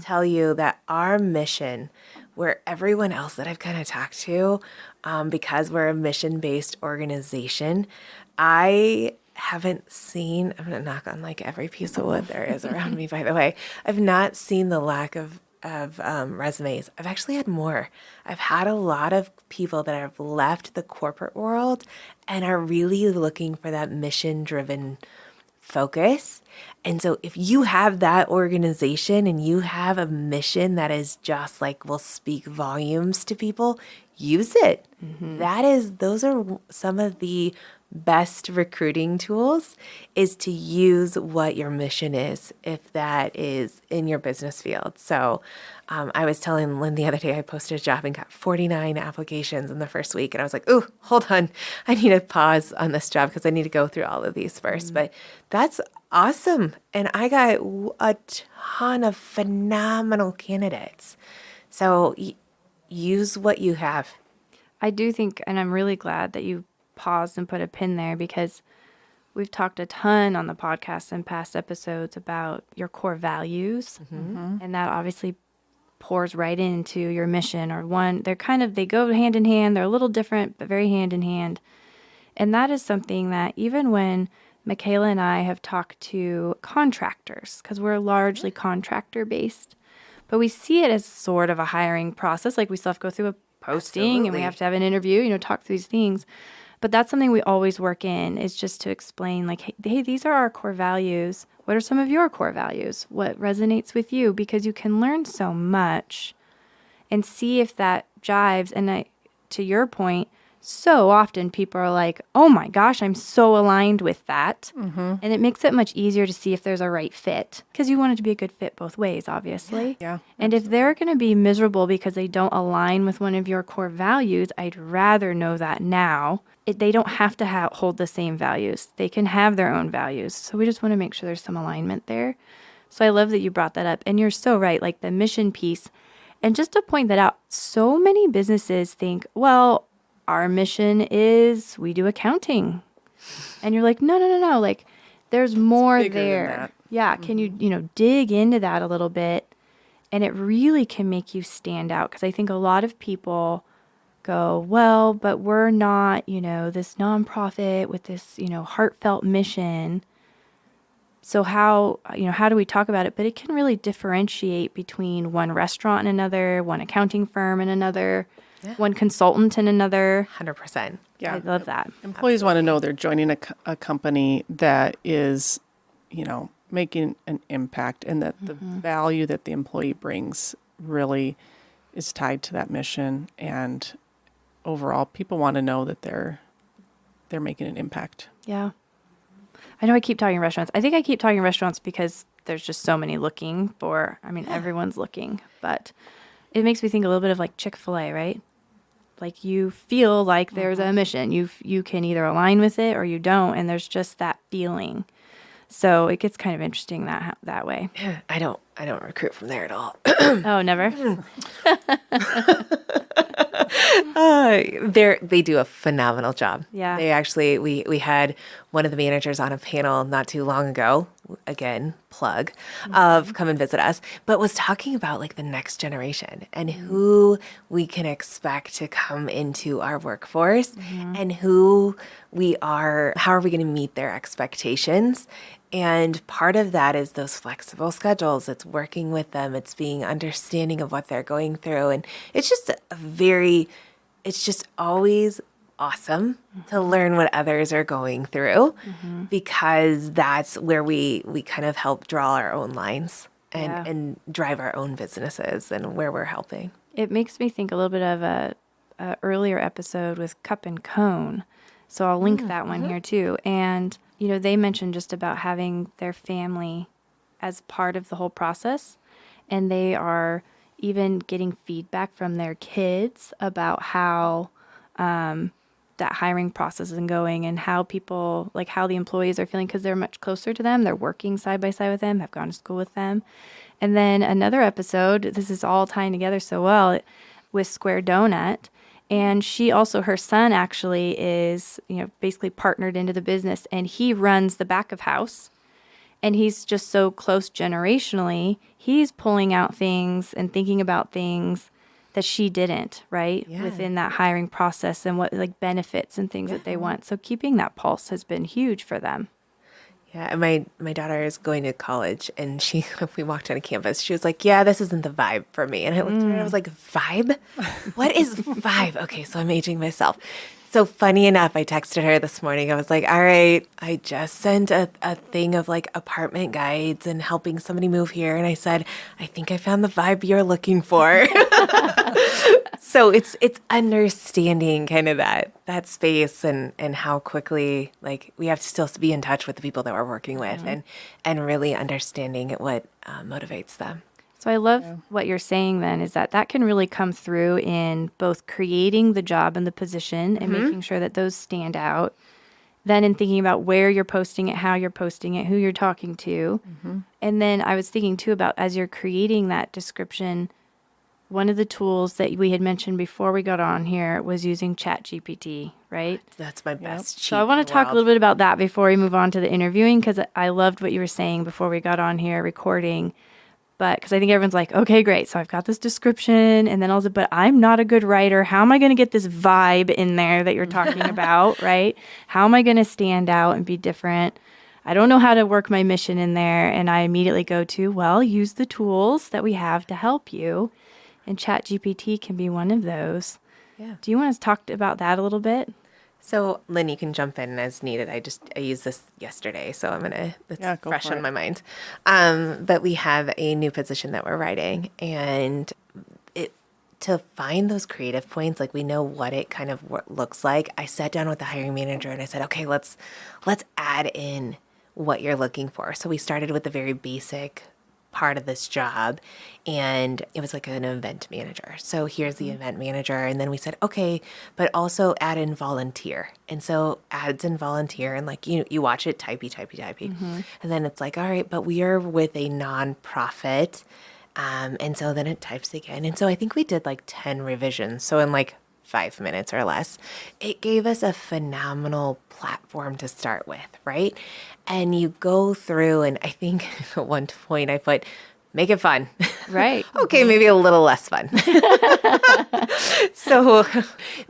tell you that our mission, where everyone else that I've kind of talked to, because we're a mission-based organization, I haven't seen, I'm going to knock on like every piece of wood there is around me, by the way. I've not seen the lack of resumes. I've actually had more. I've had a lot of people that have left the corporate world and are really looking for that mission-driven focus. And so if you have that organization and you have a mission that is just like will speak volumes to people, use it. Those are some of the best recruiting tools, is to use what your mission is, if that is in your business field. So I was telling Lynn the other day, I posted a job and got 49 applications in the first week. And I was like, ooh, hold on. I need to pause on this job because I need to go through all of these first. But that's awesome. And I got a ton of phenomenal candidates. So use what you have. I do think, and I'm really glad that you paused and put a pin there, because we've talked a ton on the podcast in past episodes about your core values. And that obviously pours right into your mission, or they go hand in hand. They're a little different, but very hand in hand. And that is something that even when Michaela and I have talked to contractors, because we're largely contractor based, but we see it as sort of a hiring process. Like we still have to go through a posting and we have to have an interview, talk through these things. But that's something we always work in, is just to explain like, hey, these are our core values. What are some of your core values? What resonates with you? Because you can learn so much and see if that jives. And to your point, so often people are like, oh my gosh, I'm so aligned with that. And it makes it much easier to see if there's a right fit, because you want it to be a good fit both ways, obviously. Yeah. And if they're going to be miserable because they don't align with one of your core values, I'd rather know that now. They don't have to hold the same values. They can have their own values. So we just want to make sure there's some alignment there. So I love that you brought that up. And you're so right, like the mission piece. And just to point that out, so many businesses think, well, our mission is we do accounting. And you're like, no. Like there's more bigger than there. that. Yeah. Can you dig into that a little bit? And it really can make you stand out. Because I think a lot of people go, well, but we're not, this nonprofit with this, heartfelt mission. So how do we talk about it? But it can really differentiate between one restaurant and another, one accounting firm and another, one consultant and another. 100%. Yeah. I love that. Employees want to know they're joining a company that is, making an impact, and that the value that the employee brings really is tied to that mission. And overall, people want to know that they're making an impact. Yeah. I know I keep talking restaurants. I think I keep talking restaurants because there's just so many looking for, everyone's looking, but it makes me think a little bit of like Chick-fil-A, right? like you feel like there's a mission. You can either align with it or you don't, and there's just that feeling. So it gets kind of interesting that way. I don't recruit from there at all. Oh, never? They do a phenomenal job. Yeah. They actually, we had one of the managers on a panel not too long ago, again, plug, of come and visit us, but was talking about like the next generation and who we can expect to come into our workforce and how are we going to meet their expectations. And part of that is those flexible schedules. It's working with them. It's being understanding of what they're going through. And it's just it's just always awesome to learn what others are going through because that's where we kind of help draw our own lines and drive our own businesses and where we're helping. It makes me think a little bit of a earlier episode with Cup and Cone. So I'll link that one here too. And they mentioned just about having their family as part of the whole process. And they are even getting feedback from their kids about how that hiring process is going and how people, like how the employees are feeling because they're much closer to them. They're working side by side with them, have gone to school with them. And then another episode, this is all tying together so well, with Square Donut. And her son actually is, basically partnered into the business, and he runs the back of house. And he's just so close generationally. He's pulling out things and thinking about things that she didn't, right? Yeah. Within that hiring process and what like benefits and things that they want. So keeping that pulse has been huge for them. Yeah, and my daughter is going to college, and we walked on a campus. She was like, "Yeah, this isn't the vibe for me." And I looked at her and I was like, "Vibe? What is vibe?" Okay, so I'm aging myself. So funny enough, I texted her this morning. I was like, all right, I just sent a thing of like apartment guides and helping somebody move here. And I said, I think I found the vibe you're looking for. So it's understanding kind of that space and how quickly like we have to still be in touch with the people that we're working with and really understanding what motivates them. So I love what you're saying then is that can really come through in both creating the job and the position and making sure that those stand out. Then in thinking about where you're posting it, how you're posting it, who you're talking to. And then I was thinking too about as you're creating that description, one of the tools that we had mentioned before we got on here was using ChatGPT, right? That's my best. So I want to talk a little bit about that before we move on to the interviewing because I loved what you were saying before we got on here recording. But because I think everyone's like, okay, great. So I've got this description and then also, but I'm not a good writer. How am I going to get this vibe in there that you're talking about, right? How am I going to stand out and be different? I don't know how to work my mission in there. And I immediately go to, well, use the tools that we have to help you. And ChatGPT can be one of those. Yeah. Do you want to talk about that a little bit? So, Lynn, you can jump in as needed. I used this yesterday, so it's fresh on my mind. But we have a new position that we're writing, and to find those creative points, like we know what it kind of looks like. I sat down with the hiring manager and I said, okay, let's add in what you're looking for. So we started with the very basic part of this job, and it was like an event manager. So here's the event manager. And then we said, okay, but also add in volunteer. And so adds in volunteer, and like, you watch it, typey. And then it's like, all right, but we are with a nonprofit. And so then it types again. And so I think we did like 10 revisions. So in like 5 minutes or less, it gave us a phenomenal platform to start with, right? And you go through, and I think at one point I put, make it fun. Right. Okay, maybe a little less fun. So,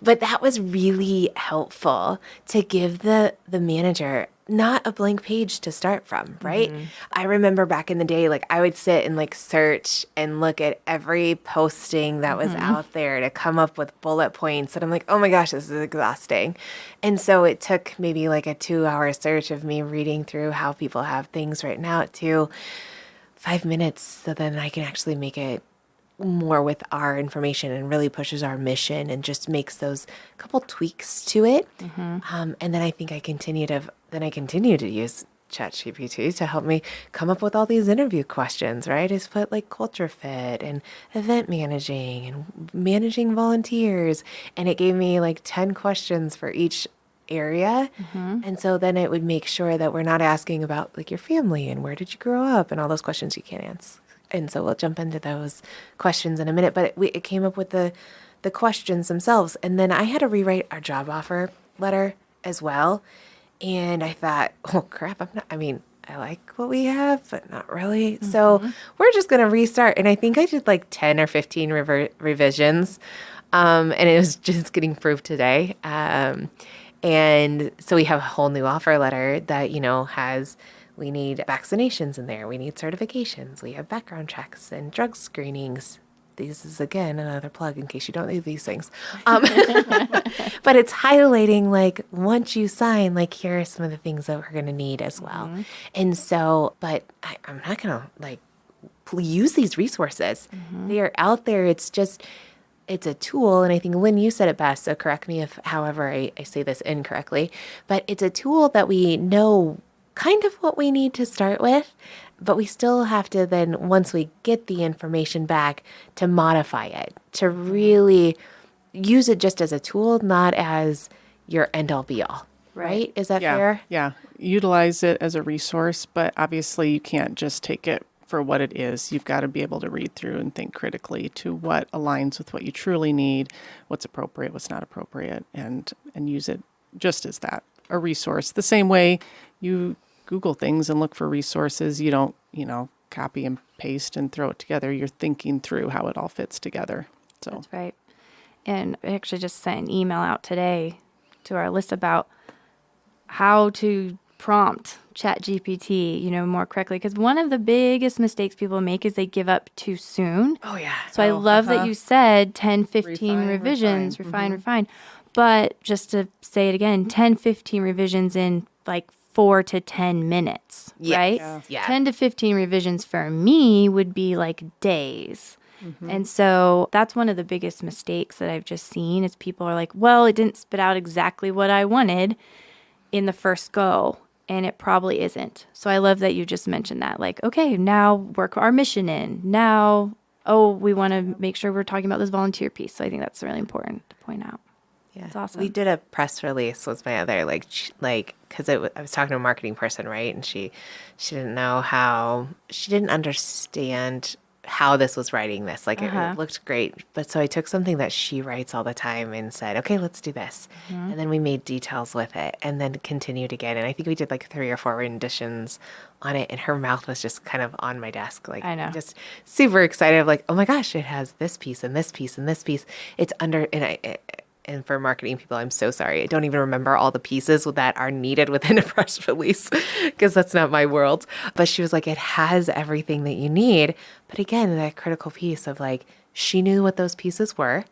but that was really helpful to give the manager not a blank page to start from, right? I remember back in the day, like I would sit and like search and look at every posting that was out there to come up with bullet points. And I'm like, oh my gosh, this is exhausting. And so it took maybe like a 2-hour search of me reading through how people have things written out to 5 minutes. So then I can actually make it more with our information and really pushes our mission and just makes those couple tweaks to it. And then I think I continue to use ChatGPT to help me come up with all these interview questions, right? Is put like culture fit and event managing and managing volunteers. And it gave me like 10 questions for each area. And so then it would make sure that we're not asking about like your family and where did you grow up and all those questions you can't answer. And so we'll jump into those questions in a minute. But it came up with the questions themselves. And then I had to rewrite our job offer letter as well. And I thought, oh crap, I like what we have, but not really. So we're just going to restart. And I think I did like 10 or 15 revisions. And it was just getting approved today. And so we have a whole new offer letter that, we need vaccinations in there. We need certifications. We have background checks and drug screenings. This is, again, another plug in case you don't do these things. But it's highlighting, like, once you sign, like, here are some of the things that we're going to need as well. And so, but I'm not going to, like, use these resources. They are out there. It's a tool. And I think, Lynn, you said it best, so correct me if, however, I say this incorrectly. But it's a tool that we know kind of what we need to start with, but we still have to then, once we get the information back, to modify it, to really use it just as a tool, not as your end-all be-all, right? Is that fair? Yeah. Utilize it as a resource, but obviously you can't just take it for what it is. You've got to be able to read through and think critically to what aligns with what you truly need, what's appropriate, what's not appropriate, and use it just as that, a resource. The same way you Google things and look for resources. You don't, copy and paste and throw it together. You're thinking through how it all fits together. So That's right. And I actually just sent an email out today to our list about how to prompt ChatGPT, more correctly. Because one of the biggest mistakes people make is they give up too soon. Oh, yeah. So I love that you said 10, 15 revisions, refine. But just to say it again, 10, 15 revisions in like 4 to 10 minutes, right? Yeah. 10 to 15 revisions for me would be like days. And so that's one of the biggest mistakes that I've just seen is people are like, well, it didn't spit out exactly what I wanted in the first go. And it probably isn't. So I love that you just mentioned that. Like, okay, now work our mission in. Now, we want to make sure we're talking about this volunteer piece. So I think that's really important to point out. Yeah, That's awesome. We did a press release was my other because I was talking to a marketing person, right? And she didn't understand how this was writing this. Like it looked great, but so I took something that she writes all the time and said, okay, let's do this. And then we made details with it and then continued again. And I think we did like 3 or 4 renditions on it. And her mouth was just kind of on my desk. Like I know. just super excited. Like, oh my gosh, it has this piece and this piece and this piece. It's under, and for marketing people, I'm so sorry. I don't even remember all the pieces that are needed within a press release because that's not my world. But she was like, it has everything that you need. But again, that critical piece of like, she knew what those pieces were.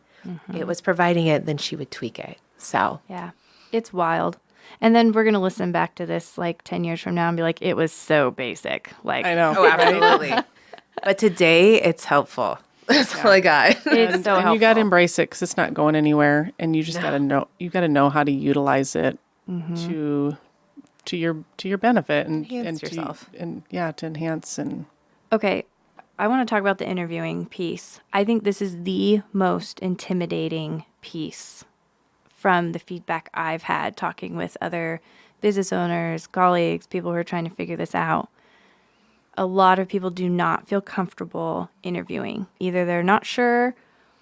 It was providing it, then she would tweak it. So yeah, it's wild. And then we're going to listen back to this like 10 years from now and be like, it was so basic. Like, I know. Oh, absolutely. But today it's helpful. That's all I got. It's so helpful. And you got to embrace it because it's not going anywhere, and you just got to know. You got to know how to utilize it to your benefit and Enhance to yourself. To enhance and. Okay, I want to talk about the interviewing piece. I think this is the most intimidating piece from the feedback I've had talking with other business owners, colleagues, people who are trying to figure this out. A lot of people do not feel comfortable interviewing. Either they're not sure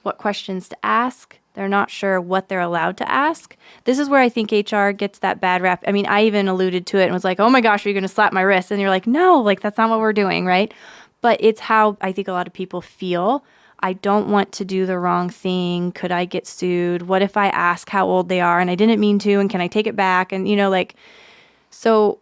what questions to ask, they're not sure what they're allowed to ask. This is where I think HR gets that bad rap. I mean, I even alluded to it and was like, oh my gosh, are you going to slap my wrist? And you're like, no, like that's not what we're doing, right? But it's how I think a lot of people feel. I don't want to do the wrong thing. Could I get sued? What if I ask how old they are and I didn't mean to? And can I take it back? And, so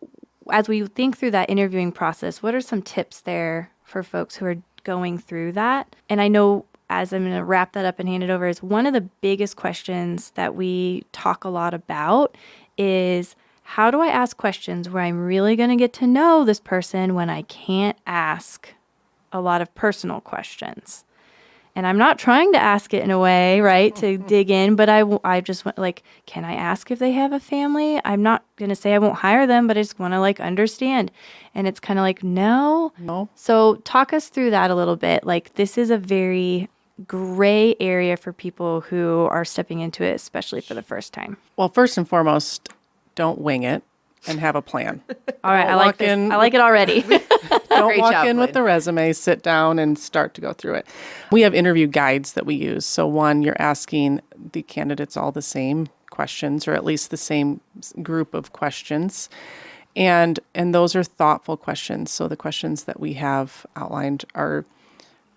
as we think through that interviewing process, what are some tips there for folks who are going through that? And I know, as I'm going to wrap that up and hand it over, is one of the biggest questions that we talk a lot about is, how do I ask questions where I'm really going to get to know this person when I can't ask a lot of personal questions? And I'm not trying to ask it in a way, right, to dig in, but I just went like, can I ask if they have a family? I'm not going to say I won't hire them, but I just want to like understand. And it's kind of like, no. So talk us through that a little bit. Like, this is a very gray area for people who are stepping into it, especially for the first time. Well, first and foremost, don't wing it and have a plan. All right, I like this. I like it already. Don't Great walk job, in with Lynn. the resume, sit down and start to go through it. We have interview guides that we use. So one, you're asking the candidates all the same questions, or at least the same group of questions. And those are thoughtful questions. So the questions that we have outlined are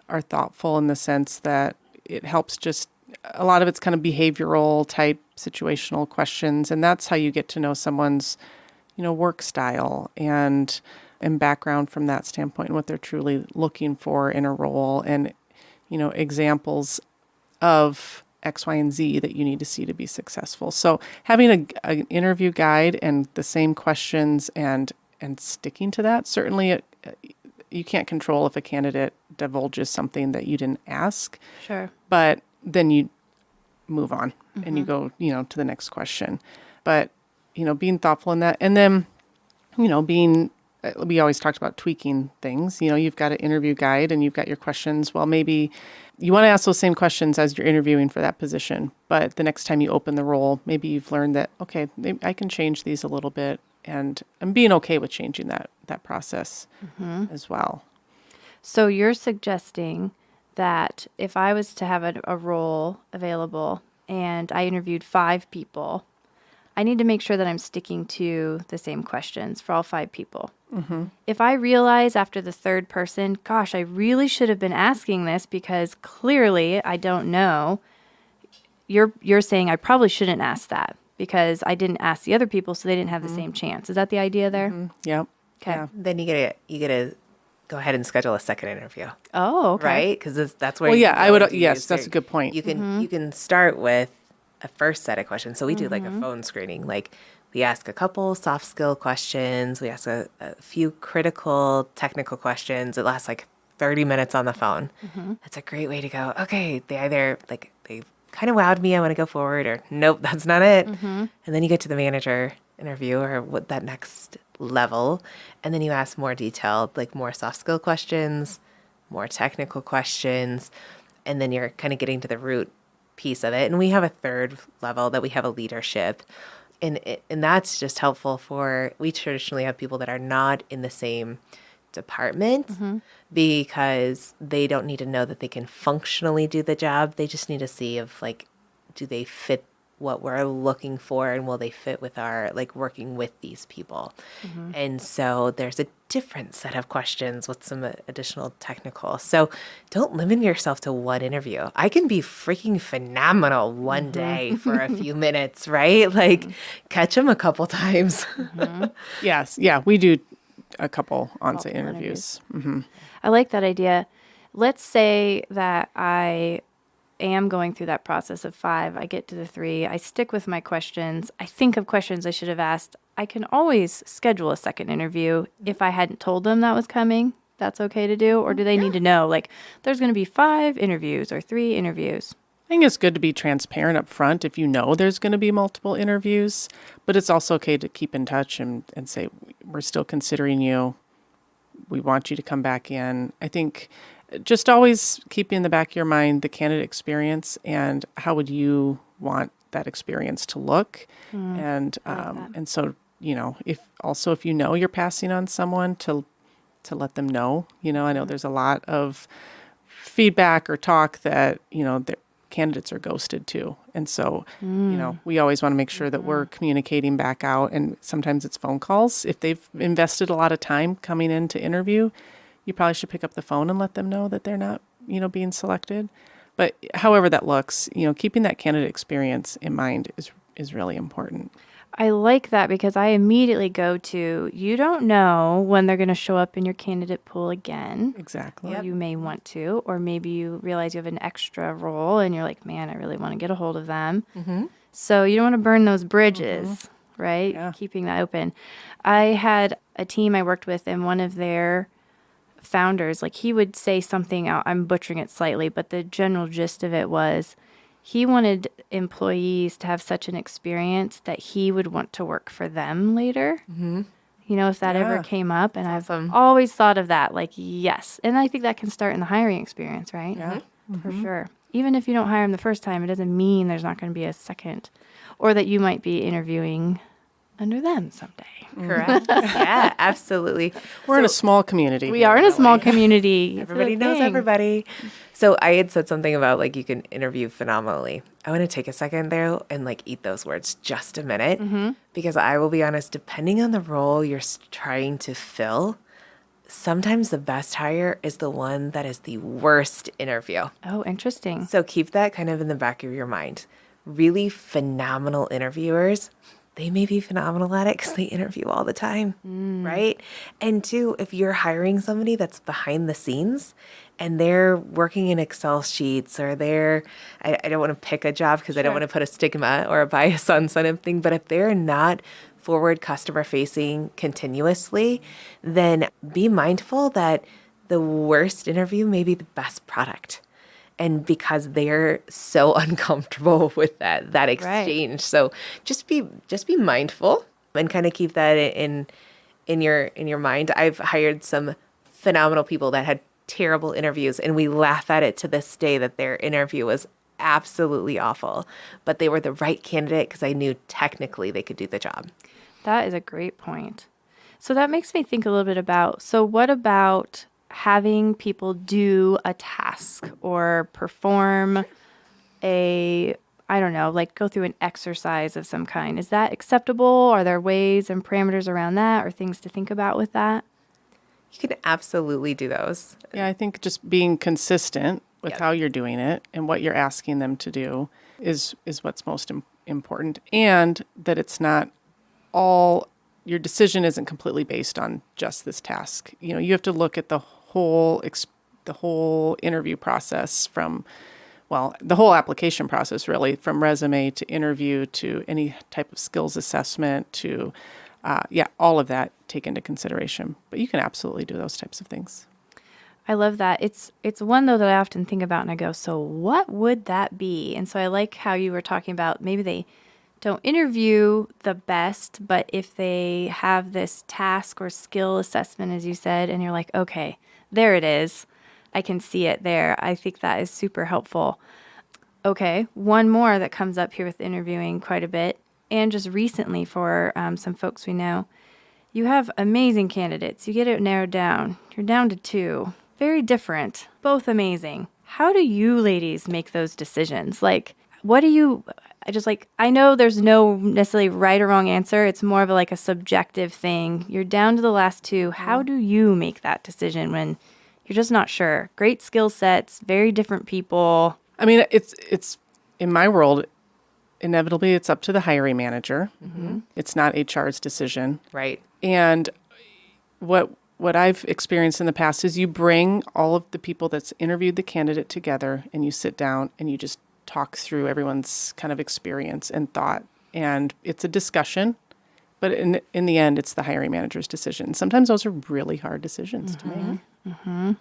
thoughtful in the sense that it helps just, a lot of it's kind of behavioral type situational questions. And that's how you get to know someone's, work style and background from that standpoint, and what they're truly looking for in a role, and, examples of X, Y, and Z that you need to see to be successful. So having an interview guide and the same questions and sticking to that, certainly you can't control if a candidate divulges something that you didn't ask. Sure. But then you move on and you go, to the next question. But, being thoughtful in that. And then, we always talked about tweaking things. You've got an interview guide and you've got your questions. Well, maybe you want to ask those same questions as you're interviewing for that position. But the next time you open the role, maybe you've learned that, okay, maybe I can change these a little bit, and I'm being okay with changing that process as well. So you're suggesting that if I was to have a role available and I interviewed 5 people, I need to make sure that I'm sticking to the same questions for all 5 people. Mm-hmm. If I realize after the 3rd person, gosh, I really should have been asking this because clearly I don't know, you're saying I probably shouldn't ask that because I didn't ask the other people, so they didn't have the same chance. Is that the idea there? Mm-hmm. Yep. Okay. Yeah. Then you gotta go ahead and schedule a second interview. Oh, okay. Right? Because that's where. Well, you yeah, can I go would. into Yes, use that's your- a good point. You can start with a first set of questions. So we do like a phone screening. Like we ask a couple soft skill questions. We ask a few critical technical questions. It lasts like 30 minutes on the phone. That's a great way to go. Okay, they either like they kind of wowed me, I want to go forward, or nope, that's not it. And then you get to the manager interview or what that next level, and then you ask more detailed, like more soft skill questions, more technical questions, and then you're kind of getting to the root piece of it. And we have a 3rd level that we have a leadership, and that's just helpful for, we traditionally have people that are not in the same department because they don't need to know that they can functionally do the job. They just need to see if like, do they fit what we're looking for, and will they fit with our like working with these people. And so there's a different set of questions with some additional technical. So don't limit yourself to one interview. I can be freaking phenomenal one day for a few minutes, right? Like catch them a couple times. Yes. Yeah, we do a couple on-site interviews. I like that idea. Let's say that I am going through that process of 5. I get to the 3. I stick with my questions. I think of questions I should have asked. I can always schedule a second interview if I hadn't told them that was coming. That's okay to do? Or do they need to know, like, there's going to be 5 interviews or 3 interviews? I think it's good to be transparent up front if you know there's going to be multiple interviews, but it's also okay to keep in touch and say, we're still considering you. We want you to come back in. I think just always keep in the back of your mind the candidate experience and how would you want that experience to look. And so, if you know you're passing on someone to let them know, I know there's a lot of feedback or talk that, the candidates are ghosted too. And so, we always want to make sure that we're communicating back out, and sometimes it's phone calls. If they've invested a lot of time coming in to interview, you probably should pick up the phone and let them know that they're not, being selected. But however that looks, keeping that candidate experience in mind is really important. I like that because I immediately go to, you don't know when they're going to show up in your candidate pool again. Exactly. Or you may want to, or maybe you realize you have an extra role and you're like, man, I really want to get a hold of them. So you don't want to burn those bridges, right? Yeah. Keeping that open. I had a team I worked with, and one of their founders, like he would say something, I'm butchering it slightly, but the general gist of it was he wanted employees to have such an experience that he would want to work for them later. If that ever came up. And awesome. I've always thought of that, like, yes. And I think that can start in the hiring experience, right? Yeah. For sure. Even if you don't hire them the first time, it doesn't mean there's not going to be a second, or that you might be interviewing under them someday. Correct. Yeah, absolutely. We're in a small community. We are in a small community. Everybody knows everybody. So I had said something about like you can interview phenomenally. I want to take a second there and like eat those words just a minute because I will be honest, depending on the role you're trying to fill, sometimes the best hire is the one that is the worst interview. Oh, interesting. So keep that kind of in the back of your mind. Really phenomenal interviewers, they may be phenomenal at it because they interview all the time, right? And two, if you're hiring somebody that's behind the scenes and they're working in Excel sheets or I don't want to pick a job because I don't want to put a stigma or a bias on something, but if they're not forward customer facing continuously, then be mindful that the worst interview may be the best product. And because they're so uncomfortable with that exchange. Right. So just be mindful and kind of keep that in your mind. I've hired some phenomenal people that had terrible interviews and we laugh at it to this day that their interview was absolutely awful, but they were the right candidate because I knew technically they could do the job. That is a great point. So that makes me think a little bit about, so what about having people do a task or perform go through an exercise of some kind? Is that acceptable? Are there ways and parameters around that or things to think about with that? You can absolutely do those. Yeah, I think just being consistent with how you're doing it and what you're asking them to do is what's most important. And that it's not all, your decision isn't completely based on just this task. You have to look at the whole interview process the whole application process really, from resume to interview to any type of skills assessment to, all of that take into consideration. But you can absolutely do those types of things. I love that. It's one, though, that I often think about and I go, so what would that be? And so I like how you were talking about maybe they don't interview the best, but if they have this task or skill assessment, as you said, and you're like, okay, there it is. I can see it there. I think that is super helpful. Okay, one more that comes up here with interviewing quite a bit, and just recently for some folks we know, you have amazing candidates. You get it narrowed down. You're down to 2. Very different, both amazing. How do you ladies make those decisions? Like, what do you... I know there's no necessarily right or wrong answer. It's more of a subjective thing. You're down to the last 2. How do you make that decision when you're just not sure? Great skill sets, very different people. I mean, it's in my world, inevitably it's up to the hiring manager. Mm-hmm. It's not HR's decision. Right. And what I've experienced in the past is you bring all of the people that's interviewed the candidate together and you sit down and you just talk through everyone's kind of experience and thought. And it's a discussion, but in the end, it's the hiring manager's decision. Sometimes those are really hard decisions to make. Mm-hmm.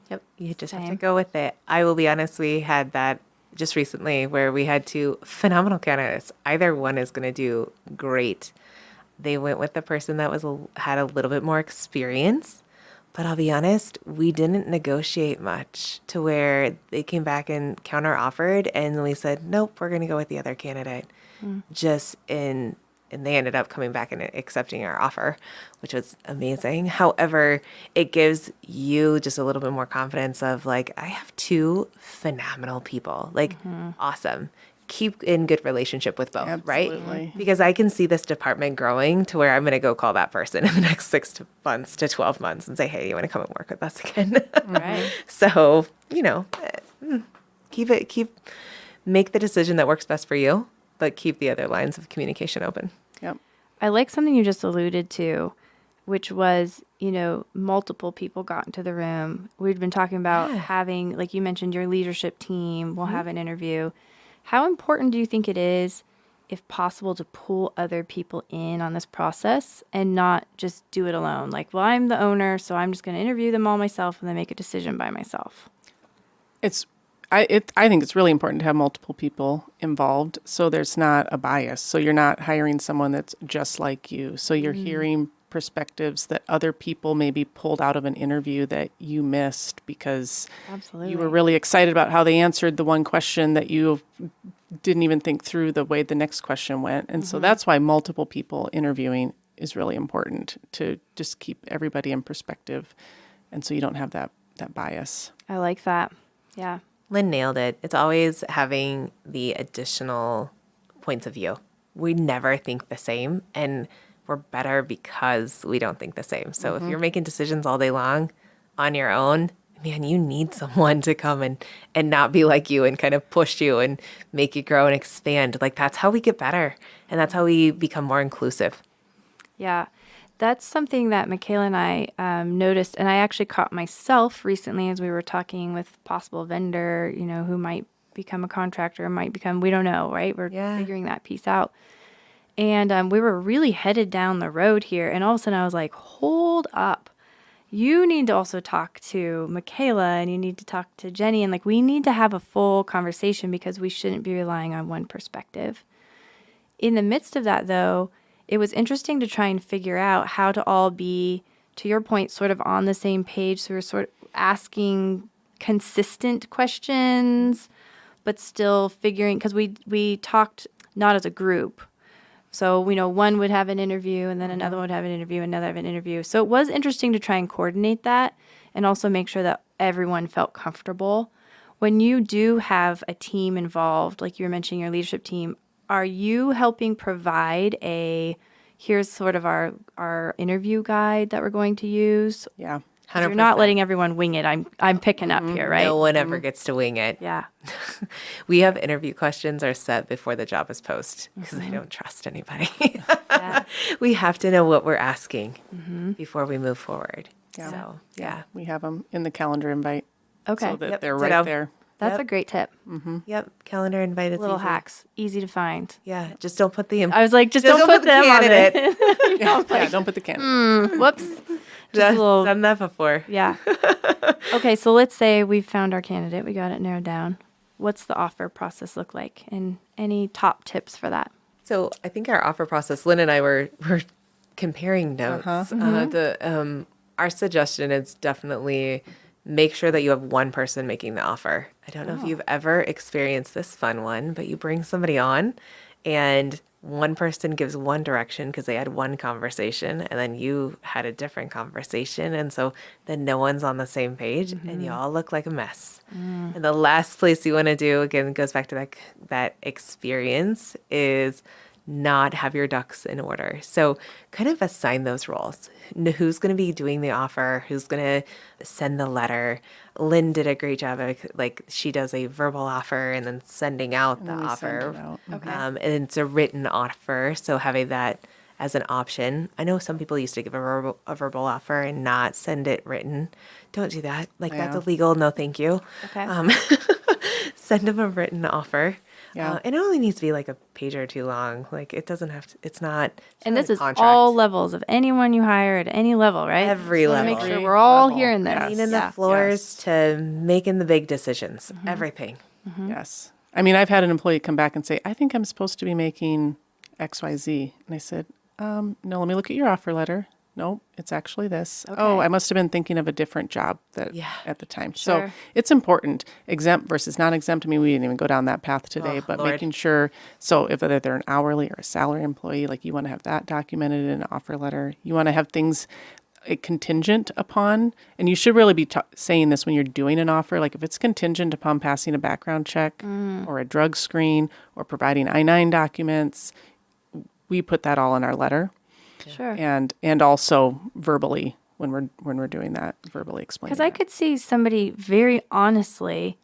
Yep. You just have to go with it. I will be honest, we had that just recently where we had 2 phenomenal candidates. Either one is going to do great. They went with the person that had a little bit more experience. But I'll be honest, we didn't negotiate much to where they came back and counter offered and we said, nope, we're going to go with the other candidate. And they ended up coming back and accepting our offer, which was amazing. However, it gives you just a little bit more confidence of I have 2 phenomenal people, awesome. Keep in good relationship with both, Absolutely. Right? Because I can see this department growing to where I'm going to go call that person in the next 6 months to 12 months and say, hey, you want to come and work with us again? Right. So, make the decision that works best for you, but keep the other lines of communication open. Yep. I like something you just alluded to, which was, multiple people got into the room. We'd been talking about having, like you mentioned, your leadership team will have an interview. How important do you think it is if possible, to pull other people in on this process and not just do it alone. Like, well, I'm the owner, so I'm just going to interview them all myself and then make a decision by myself. I think it's really important to have multiple people involved so there's not a bias. So you're not hiring someone that's just like you. So you're hearing perspectives that other people maybe pulled out of an interview that you missed because you were really excited about how they answered the one question that you didn't even think through the way the next question went. And so that's why multiple people interviewing is really important, to just keep everybody in perspective. And so you don't have that bias. I like that. Yeah. Lynn nailed it. It's always having the additional points of view. We never think the same, and we're better because we don't think the same. So if you're making decisions all day long on your own, man, you need someone to come and not be like you and kind of push you and make you grow and expand. Like, that's how we get better, and that's how we become more inclusive. Yeah. That's something that Michaela and I noticed, and I actually caught myself recently as we were talking with possible vendor, who might become a contractor, we don't know, right? We're figuring that piece out. And we were really headed down the road here, and all of a sudden I was like, hold up. You need to also talk to Michaela, and you need to talk to Jenny, and we need to have a full conversation because we shouldn't be relying on one perspective. In the midst of that, though, it was interesting to try and figure out how to all be, to your point, sort of on the same page. So we're sort of asking consistent questions, but still figuring, because we talked not as a group. So, one would have an interview, and then another would have an interview, another have an interview. So it was interesting to try and coordinate that and also make sure that everyone felt comfortable. When you do have a team involved, like you were mentioning your leadership team, are you helping provide here's sort of our interview guide that we're going to use? Yeah. 100%. You're not letting everyone wing it. I'm picking up here, right? No one ever gets to wing it. Yeah. We have interview questions are set before the job is posted because I don't trust anybody. We have to know what we're asking before we move forward. Yeah. So, We have them in the calendar invite. Okay. So that they're right there. That's a great tip. Yep. Calendar invite. It's Little easy. hacks. Easy to find. Yeah. Just don't put the. I was like, just don't put the them on candidate. it. Yeah, don't put the candidate. Whoops. Just a little- done that before. Yeah. Okay, so let's say we've found our candidate. We got it narrowed down. What's the offer process look like? And any top tips for that? So I think our offer process, Lynn and I were comparing notes. Our suggestion is definitely make sure that you have one person making the offer. I don't know if you've ever experienced this fun one, but you bring somebody on and one person gives one direction because they had one conversation and then you had a different conversation. And so then no one's on the same page and you all look like a mess. And the last place you want to do, again, goes back to that experience, is not have your ducks in order. So kind of assign those roles. Who's going to be doing the offer? Who's going to send the letter? Lynn did a great job of, she does a verbal offer and then sending out the offer. Okay. And it's a written offer. So having that as an option. I know some people used to give a verbal offer and not send it written. Don't do that. That's illegal. No, thank you. Okay. Send them a written offer. Yeah. It only needs to be a page or two long. It doesn't have to, it's not. And this is all levels of anyone you hire at any level, right? Every level. Make sure we're all hearing this. Cleaning the floors to making the big decisions. Everything. Yes. I mean, I've had an employee come back and say, I think I'm supposed to be making XYZ. And I said, no, let me look at your offer letter. No, it's actually this. Okay. Oh, I must have been thinking of a different job at the time. Sure. So it's important, exempt versus non-exempt. I mean, we didn't even go down that path today, but Lord. making sure, so if whether they're an hourly or a salary employee, you want to have that documented in an offer letter. You want to have things contingent upon, and you should really be saying this when you're doing an offer, if it's contingent upon passing a background check or a drug screen or providing I-9 documents, we put that all in our letter. Sure. And also verbally when we're doing that, verbally explaining. Because I could see somebody very honestly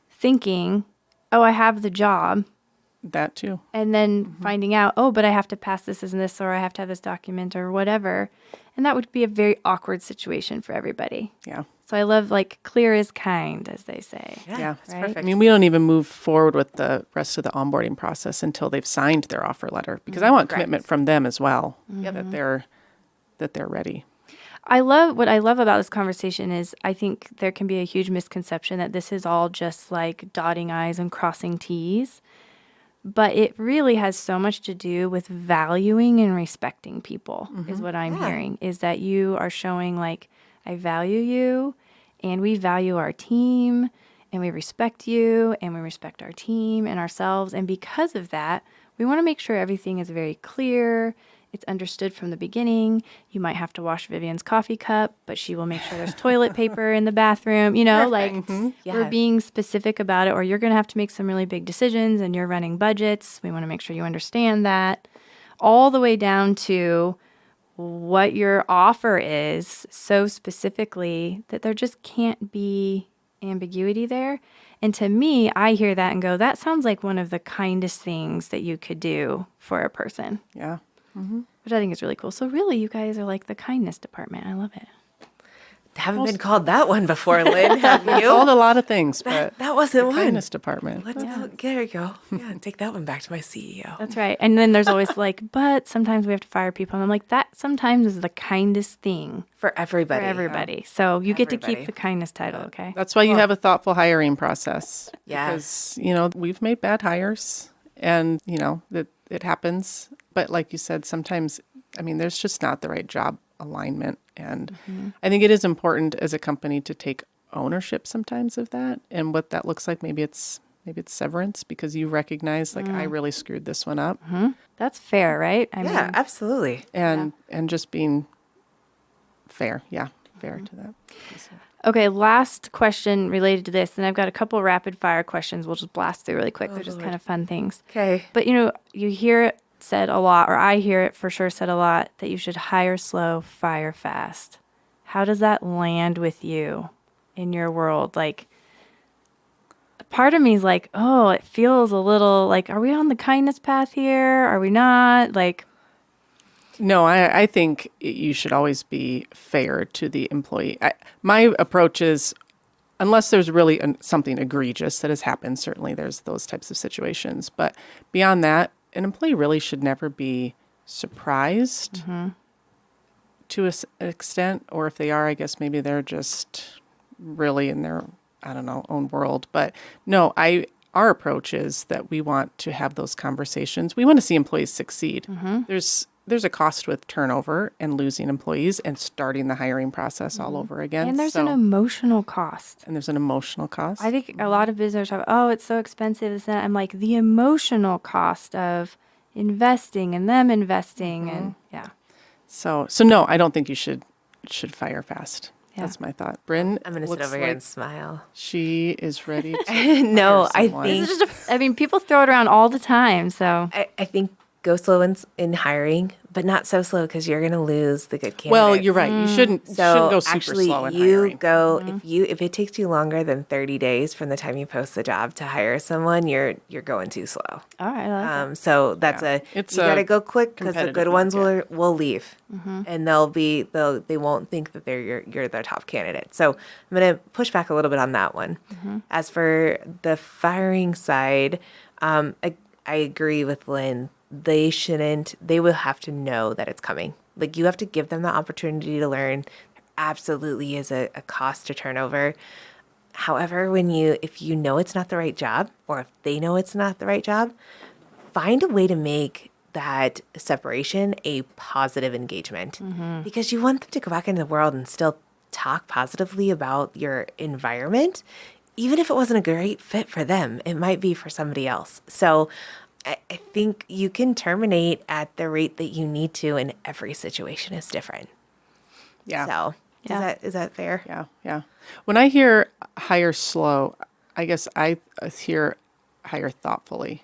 thinking, oh, I have the job. That too. And then finding out, oh, but I have to pass this and this, or I have to have this document or whatever. And that would be a very awkward situation for everybody. Yeah. So I love like clear is kind, as they say. Yeah. That's Right? perfect. I mean, we don't even move forward with the rest of the onboarding process until they've signed their offer letter because I want commitment from them as well that they're ready. What I love about this conversation is I think there can be a huge misconception that this is all just like dotting I's and crossing T's. But it really has so much to do with valuing and respecting people, is what I'm hearing, is that you are showing like, I value you and we value our team and we respect you and we respect our team and ourselves. And because of that, we want to make sure everything is very clear. It's understood from the beginning. You might have to wash Vivian's coffee cup, but she will make sure there's toilet paper in the bathroom. You know, like we're Yeah. being specific about it, or you're going to have to make some really big decisions and you're running budgets. We want to make sure you understand that. All the way down to what your offer is so specifically that there just can't be ambiguity there. And to me, I hear that and go, that sounds like one of the kindest things that you could do for a person. Yeah. Which I think is really cool. So really, you guys are like the kindness department. I love it. Haven't been called that one before, Lynn, have Called you? a lot of things, but That wasn't one. kindness department. Let's go. There you go. Yeah, take that one back to my CEO. That's right. And then there's always like, but sometimes we have to fire people. And I'm like, that sometimes is the kindest thing For everybody. for everybody. So you get to Everybody. keep the kindness title, okay? That's why you have a thoughtful hiring process. Yes. Because, we've made bad hires and, that it happens. But like you said, sometimes, there's just not the right job alignment. And I think it is important as a company to take ownership sometimes of that and what that looks like. Maybe it's severance because you recognize like I really screwed this one up. That's fair, right? I Yeah, mean, absolutely. And just being fair. Yeah, fair to that. okay, last question related to this. And I've got a couple rapid fire questions we'll just blast through really quick. They're just kind of fun things. Okay. But you hear it said a lot, or I hear it for sure said a lot, that you should hire slow, fire fast. How does that land with you in your world? Like, part of me is like, oh, it feels a little like, are we on the kindness path here? Are we not? Like, No, I think you should always be fair to the employee. My approach is, unless there's really something egregious that has happened, certainly there's those types of situations. But beyond that, an employee really should never be surprised to an extent, or if they are, I guess maybe they're just really in their, own world. But no, our approach is that we want to have those conversations. We want to see employees succeed. There's a cost with turnover and losing employees and starting the hiring process all over again. and there's an emotional cost. And there's an emotional cost. I think a lot of businesses are, oh, it's so expensive. This and that. I'm like, the emotional cost of investing and them investing. And yeah. So no, I don't think you should fire fast. Yeah. That's my thought. Bryn, I'm going to sit looks over here like and smile. she is ready to No, I someone. think This is just people throw it around all the time. So I think go slow in hiring, but not so slow because you're going to lose the good candidates. Well, you're right. You shouldn't So go super actually, slow in you hiring. go if it takes you longer than 30 days from the time you post the job to hire someone, you're going too slow. all right, I like So that's It's you a got to go quick because the competitive good ones market. will leave, and they won't think that you're their top candidate. So I'm going to push back a little bit on that one. As for the firing side, I agree with Lynn. They will have to know that it's coming. Like, you have to give them the opportunity to learn. There absolutely is a cost to turnover. However, if you know it's not the right job, or if they know it's not the right job, find a way to make that separation a positive engagement, because you want them to go back into the world and still talk positively about your environment. Even if it wasn't a great fit for them, it might be for somebody else. So I think you can terminate at the rate that you need to, and every situation is different. Yeah. So is that fair? Yeah. When I hear hire slow, I guess I hear hire thoughtfully.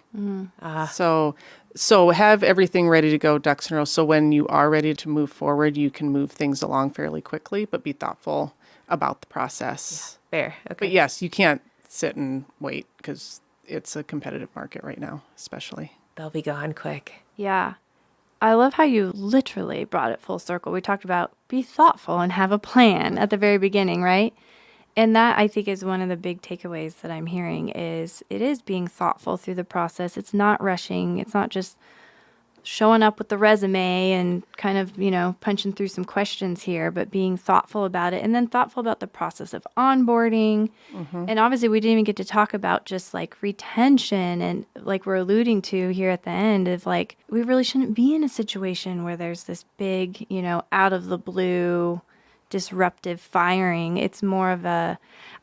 So have everything ready to go, ducks in a row. So when you are ready to move forward, you can move things along fairly quickly, but be thoughtful about the process. Fair. Okay. But yes, you can't sit and wait because it's a competitive market right now, especially. They'll be gone quick. Yeah. I love how you literally brought it full circle. We talked about be thoughtful and have a plan at the very beginning, right? And that I think is one of the big takeaways that I'm hearing is it is being thoughtful through the process. It's not rushing. It's not just showing up with the resume and kind of, punching through some questions here, but being thoughtful about it and then thoughtful about the process of onboarding. And obviously we didn't even get to talk about just like retention and like we're alluding to here at the end of like, we really shouldn't be in a situation where there's this big, out of the blue disruptive firing. It's more of I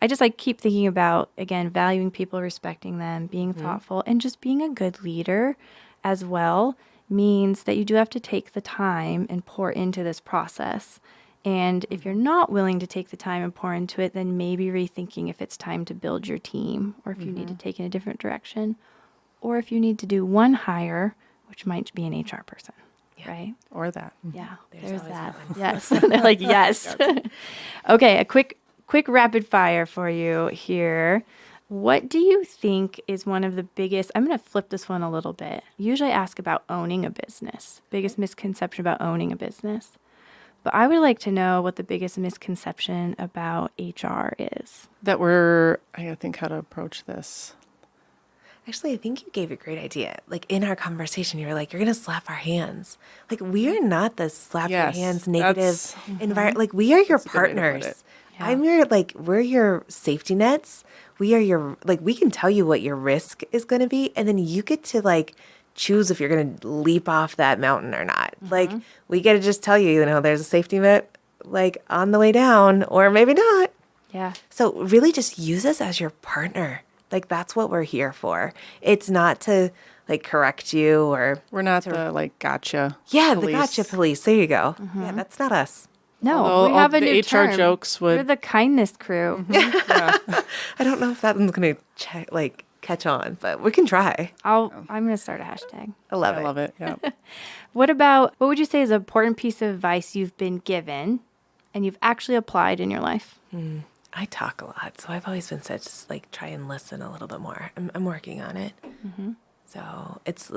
just like keep thinking about, again, valuing people, respecting them, being thoughtful and just being a good leader as well means that you do have to take the time and pour into this process. And if you're not willing to take the time and pour into it, then maybe rethinking if it's time to build your team or if you need to take in a different direction or if you need to do one hire, which might be an HR person, right? Or that. Yeah, There's there's that. always Yes. They're like, yes. Okay, a quick rapid fire for you here. What do you think is one of the biggest, I'm going to flip this one a little bit. Usually I ask about owning a business, biggest misconception about owning a business. But I would like to know what the biggest misconception about HR is. I gotta think how to approach this. Actually, I think you gave a great idea. Like in our conversation, you were like, you're going to slap our hands. Like we are not the slap Yes, your hands negative that's- environment. Like we are your That's a good way to put partners. it. Yeah. We're your safety nets. We are your, like, we can tell you what your risk is going to be. And then you get to like choose if you're going to leap off that mountain or not. Like we get to just tell you, there's a safety net like on the way down or maybe not. Yeah. So really just use us as your partner. Like that's what we're here for. It's not to like correct you or We're not the like gotcha. the police. gotcha police. There you go. Yeah, that's not us. No, Although we have a the new HR term. jokes would- We're the kindness crew. I don't know if that one's gonna catch on, but we can try. I'm going to start a hashtag. I love I it. love it. Yeah. What would you say is an important piece of advice you've been given and you've actually applied in your life? I talk a lot, so I've always been said just like try and listen a little bit more. I'm working on it. So it's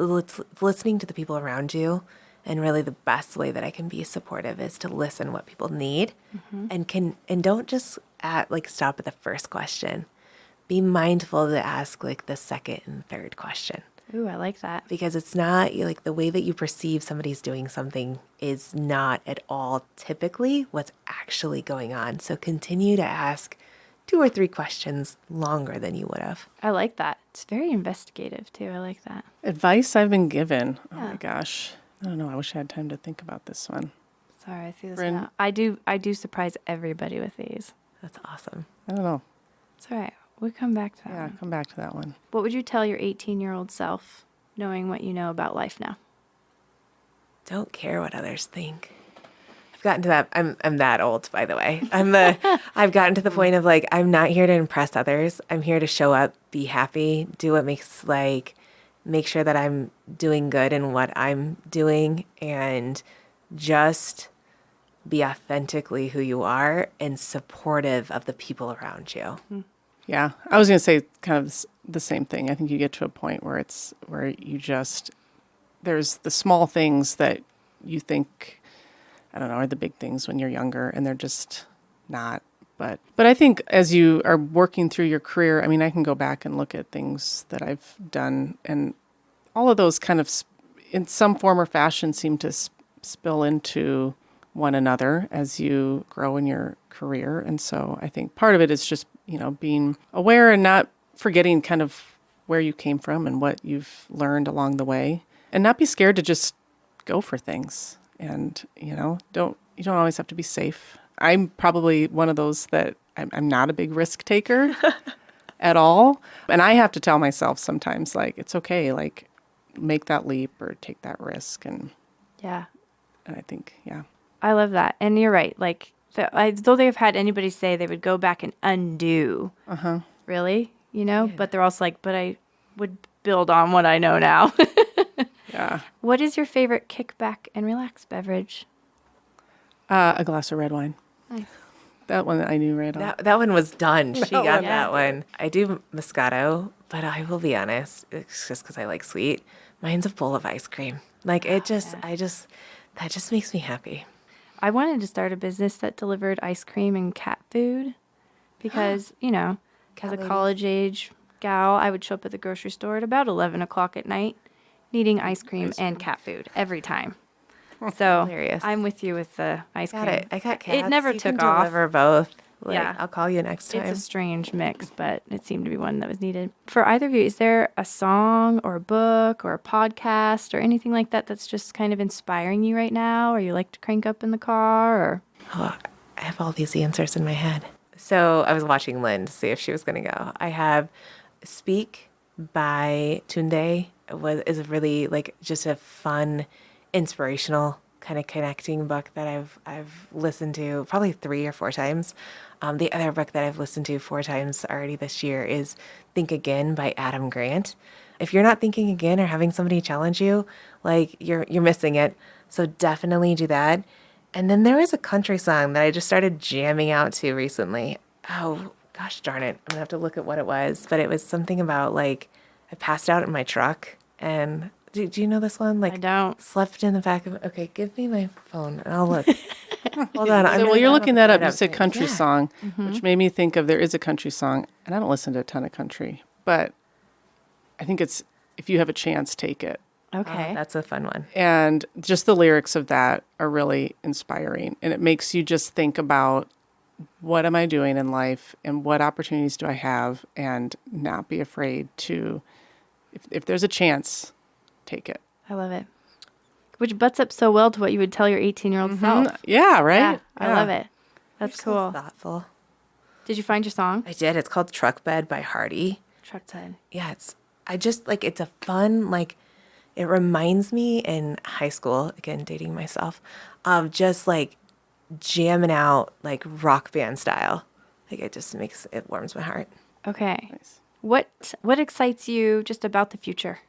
listening to the people around you, and really the best way that I can be supportive is to listen what people need, and don't just stop at the first question. Be mindful to ask like the second and third question. Ooh, I like that. Because it's not like the way that you perceive somebody's doing something is not at all typically what's actually going on. So continue to ask 2 or 3 questions longer than you would have. I like that. It's very investigative too. I like that. Advice I've been given. Oh Yeah. my gosh. I don't know. I wish I had time to think about this one. Sorry, I see this Bryn? now. I do surprise everybody with these. That's awesome. I don't know. It's all right. We'll come back to that Yeah, one. come back to that one. What would you tell your 18-year-old self, knowing what you know about life now? Don't care what others think. I've gotten to that. I'm that old, by the way. I've gotten to the point of like, I'm not here to impress others. I'm here to show up, be happy, do what make sure that I'm doing good in what I'm doing, and just be authentically who you are and supportive of the people around you. Yeah, I was going to say kind of the same thing. I think you get to a point where there's the small things that you think, I don't know, are the big things when you're younger, and they're just not. But I think as you are working through your career, I mean, I can go back and look at things that I've done, and all of those kind of, in some form or fashion, seem to spill into one another as you grow in your career. And so I think part of it is just, being aware and not forgetting kind of where you came from and what you've learned along the way, and not be scared to just go for things. And, you don't always have to be safe. I'm probably one of those that I'm not a big risk taker at all. And I have to tell myself sometimes, like, it's okay, like, make that leap or take that risk. And Yeah. I think, yeah. I love that. And you're right. Like, I don't think I've had anybody say they would go back and undo. Really? But they're also like, but I would build on what I know now. Yeah. What is your favorite kickback and relax beverage? A glass of red wine. Nice. That one I knew right off. That one was done. She got one. that one. I do Moscato, but I will be honest, it's just because I like sweet. Mine's a bowl of ice cream. Like that just makes me happy. I wanted to start a business that delivered ice cream and cat food because, as a ladies. college age gal, I would show up at the grocery store at about 11 o'clock at night needing ice cream and cat food every time. So Hilarious. I'm with you with the ice Got cream. it. I got cats. It never You took can off. deliver both. Like, Yeah. I'll call you next time. It's a strange mix, but it seemed to be one that was needed. For either of you, is there a song or a book or a podcast or anything like that that's just kind of inspiring you right now, or you like to crank up in the car? Or Oh, I have all these answers in my head. So I was watching Lynn to see if she was going to go. I have Speak by Tunde. Is a really like just a fun, inspirational kind of connecting book that I've listened to probably 3 or 4 times. The other book that I've listened to 4 times already this year is Think Again by Adam Grant. If you're not thinking again or having somebody challenge you, like you're missing it. So definitely do that. And then there was a country song that I just started jamming out to recently. Oh, gosh darn it. I'm going to have to look at what it was. But it was something about like I passed out in my truck. And do you know this one? Like I don't. Slept in the back of. Okay, give me my phone and I'll look. Hold on. So while you're looking that up, you said say country song, which made me think of there is a country song, and I don't listen to a ton of country, but I think it's if you have a chance, take it. Okay. That's a fun one. And just the lyrics of that are really inspiring, and it makes you just think about what am I doing in life and what opportunities do I have, and not be afraid to, if there's a chance, take it. I love it. Which butts up so well to what you would tell your 18-year-old self. Yeah, right? Yeah, I love it. That's You're cool. So thoughtful. Did you find your song? I did. It's called Truck Bed by Hardy. Truck Tide. Yeah, it's a fun, like, it reminds me in high school, again, dating myself, of just like jamming out like rock band style. Like it warms my heart. Okay. Nice. What excites you just about the future?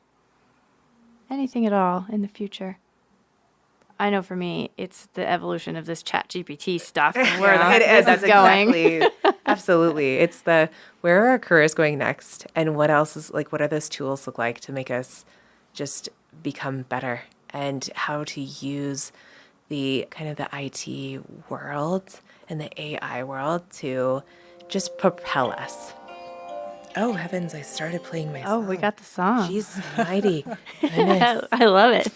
Anything at all in the future? I know for me, it's the evolution of this Chat GPT stuff and where this is going. Exactly. Absolutely. It's where are our careers going next, and what else is like, what are those tools look like to make us just become better, and how to use the kind of the IT world and the AI world to just propel us. Oh heavens, I started playing my Oh, song. we got the song. She's mighty. Goodness. I love it.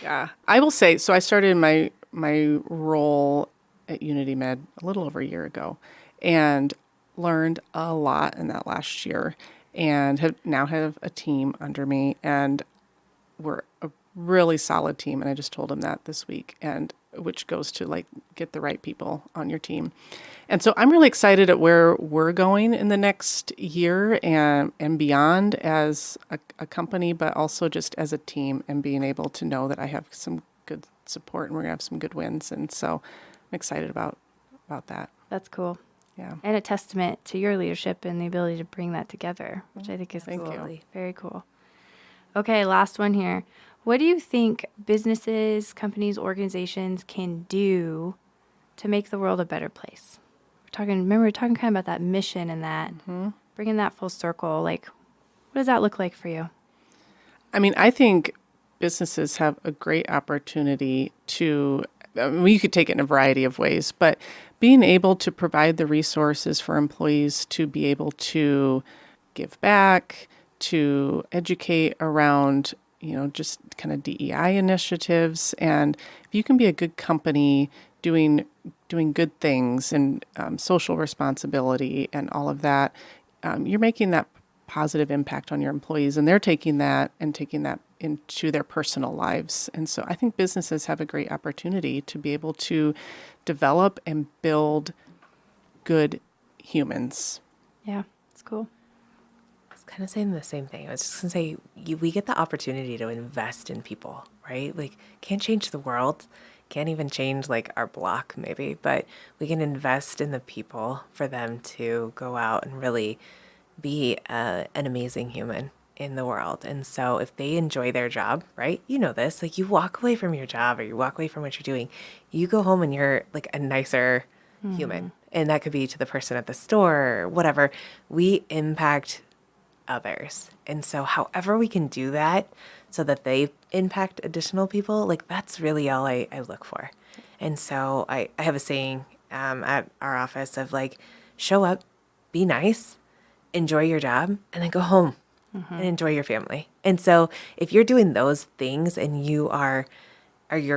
Yeah, I will say, so I started my role at Unity Med a little over a year ago and learned a lot in that last year, and now have a team under me, and we're a really solid team. And I just told him that this week, and which goes to like get the right people on your team. And so I'm really excited at where we're going in the next year and beyond as a company, but also just as a team, and being able to know that I have some good support and we're going to have some good wins. And so I'm excited about that. That's cool. Yeah. And a testament to your leadership and the ability to bring that together, which I think is Thank cool. you. Very cool. Okay, last one here. What do you think businesses, companies, organizations can do to make the world a better place? Remember we were talking kind of about that mission and that, bringing that full circle. Like, what does that look like for you? I mean, I think businesses have a great opportunity to, you could take it in a variety of ways, but being able to provide the resources for employees to be able to give back, to educate around, just kind of DEI initiatives. And if you can be a good company doing good things and social responsibility and all of that, you're making that positive impact on your employees, and they're taking that into their personal lives. And so I think businesses have a great opportunity to be able to develop and build good humans. Yeah, it's cool. I was kind of saying the same thing. I was just going to say, we get the opportunity to invest in people, right? Like, can't change the world, can't even change like our block maybe, but we can invest in the people for them to go out and really be an amazing human in the world. And so if they enjoy their job, right? You know this, like you walk away from your job or you walk away from what you're doing, you go home and you're like a nicer human. And that could be to the person at the store or whatever. We impact others. And so however we can do that so that they impact additional people, like that's really all I look for. And so I have a saying at our office of like, show up, be nice, enjoy your job, and then go home and enjoy your family. And so if you're doing those things and you're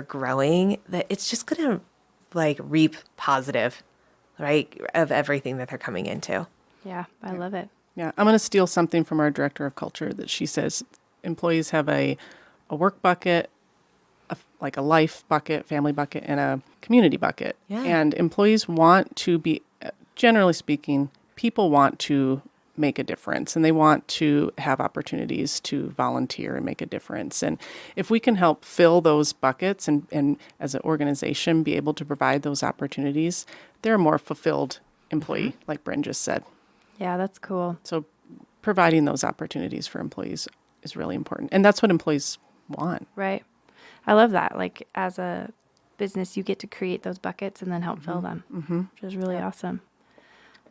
growing, that it's just going to like reap positive, right, of everything that they're coming into. Yeah, I love it. Yeah, I'm going to steal something from our director of culture that she says employees have a work bucket, like a life bucket, family bucket, and a community bucket. Yeah. And employees want to be, generally speaking, people want to make a difference and they want to have opportunities to volunteer and make a difference. And if we can help fill those buckets and as an organization be able to provide those opportunities, they're a more fulfilled employee, like Bryn just said. Yeah, that's cool. So providing those opportunities for employees is really important. And that's what employees want. Right. I love that. Like as a business, you get to create those buckets and then help fill them, which is really awesome.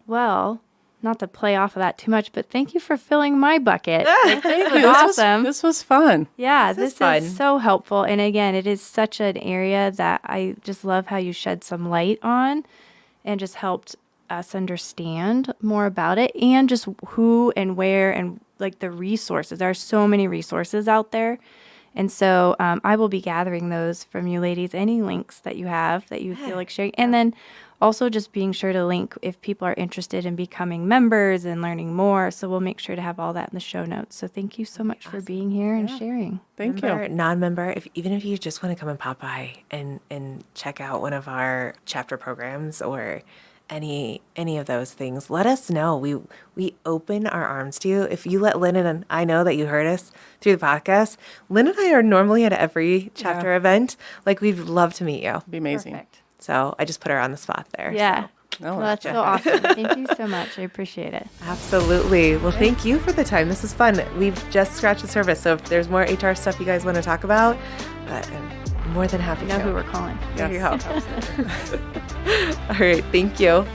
Well, not to play off of that too much, but thank you for filling my bucket. Like, this was awesome. This was fun. Yeah, This this is is so helpful. And again, it is such an area that I just love how you shed some light on and just helped us understand more about it and just who and where and like the resources. There are so many resources out there. And so I will be gathering those from you ladies, any links that you have that you feel like sharing. And then also just being sure to link if people are interested in becoming members and learning more. So we'll make sure to have all that in the show notes. So thank you so much for being here and sharing. Thank Member, you. non-member, even if you just want to come and pop by and check out one of our chapter programs or any of those things, let us know. We open our arms to you. If you let Lynn and I know that you heard us through the podcast, Lynn and I are normally at every chapter event. Like, we'd love to meet you. It'd be amazing. Perfect. So I just put her on the spot there. Yeah. No, Well, that's so awesome. Thank you so much. I appreciate it. Absolutely. Well, thank you for the time. This is fun. We've just scratched the surface. So if there's more HR stuff you guys want to talk about, I'm more than happy You know to. who we're calling. There you go. All right. Thank you.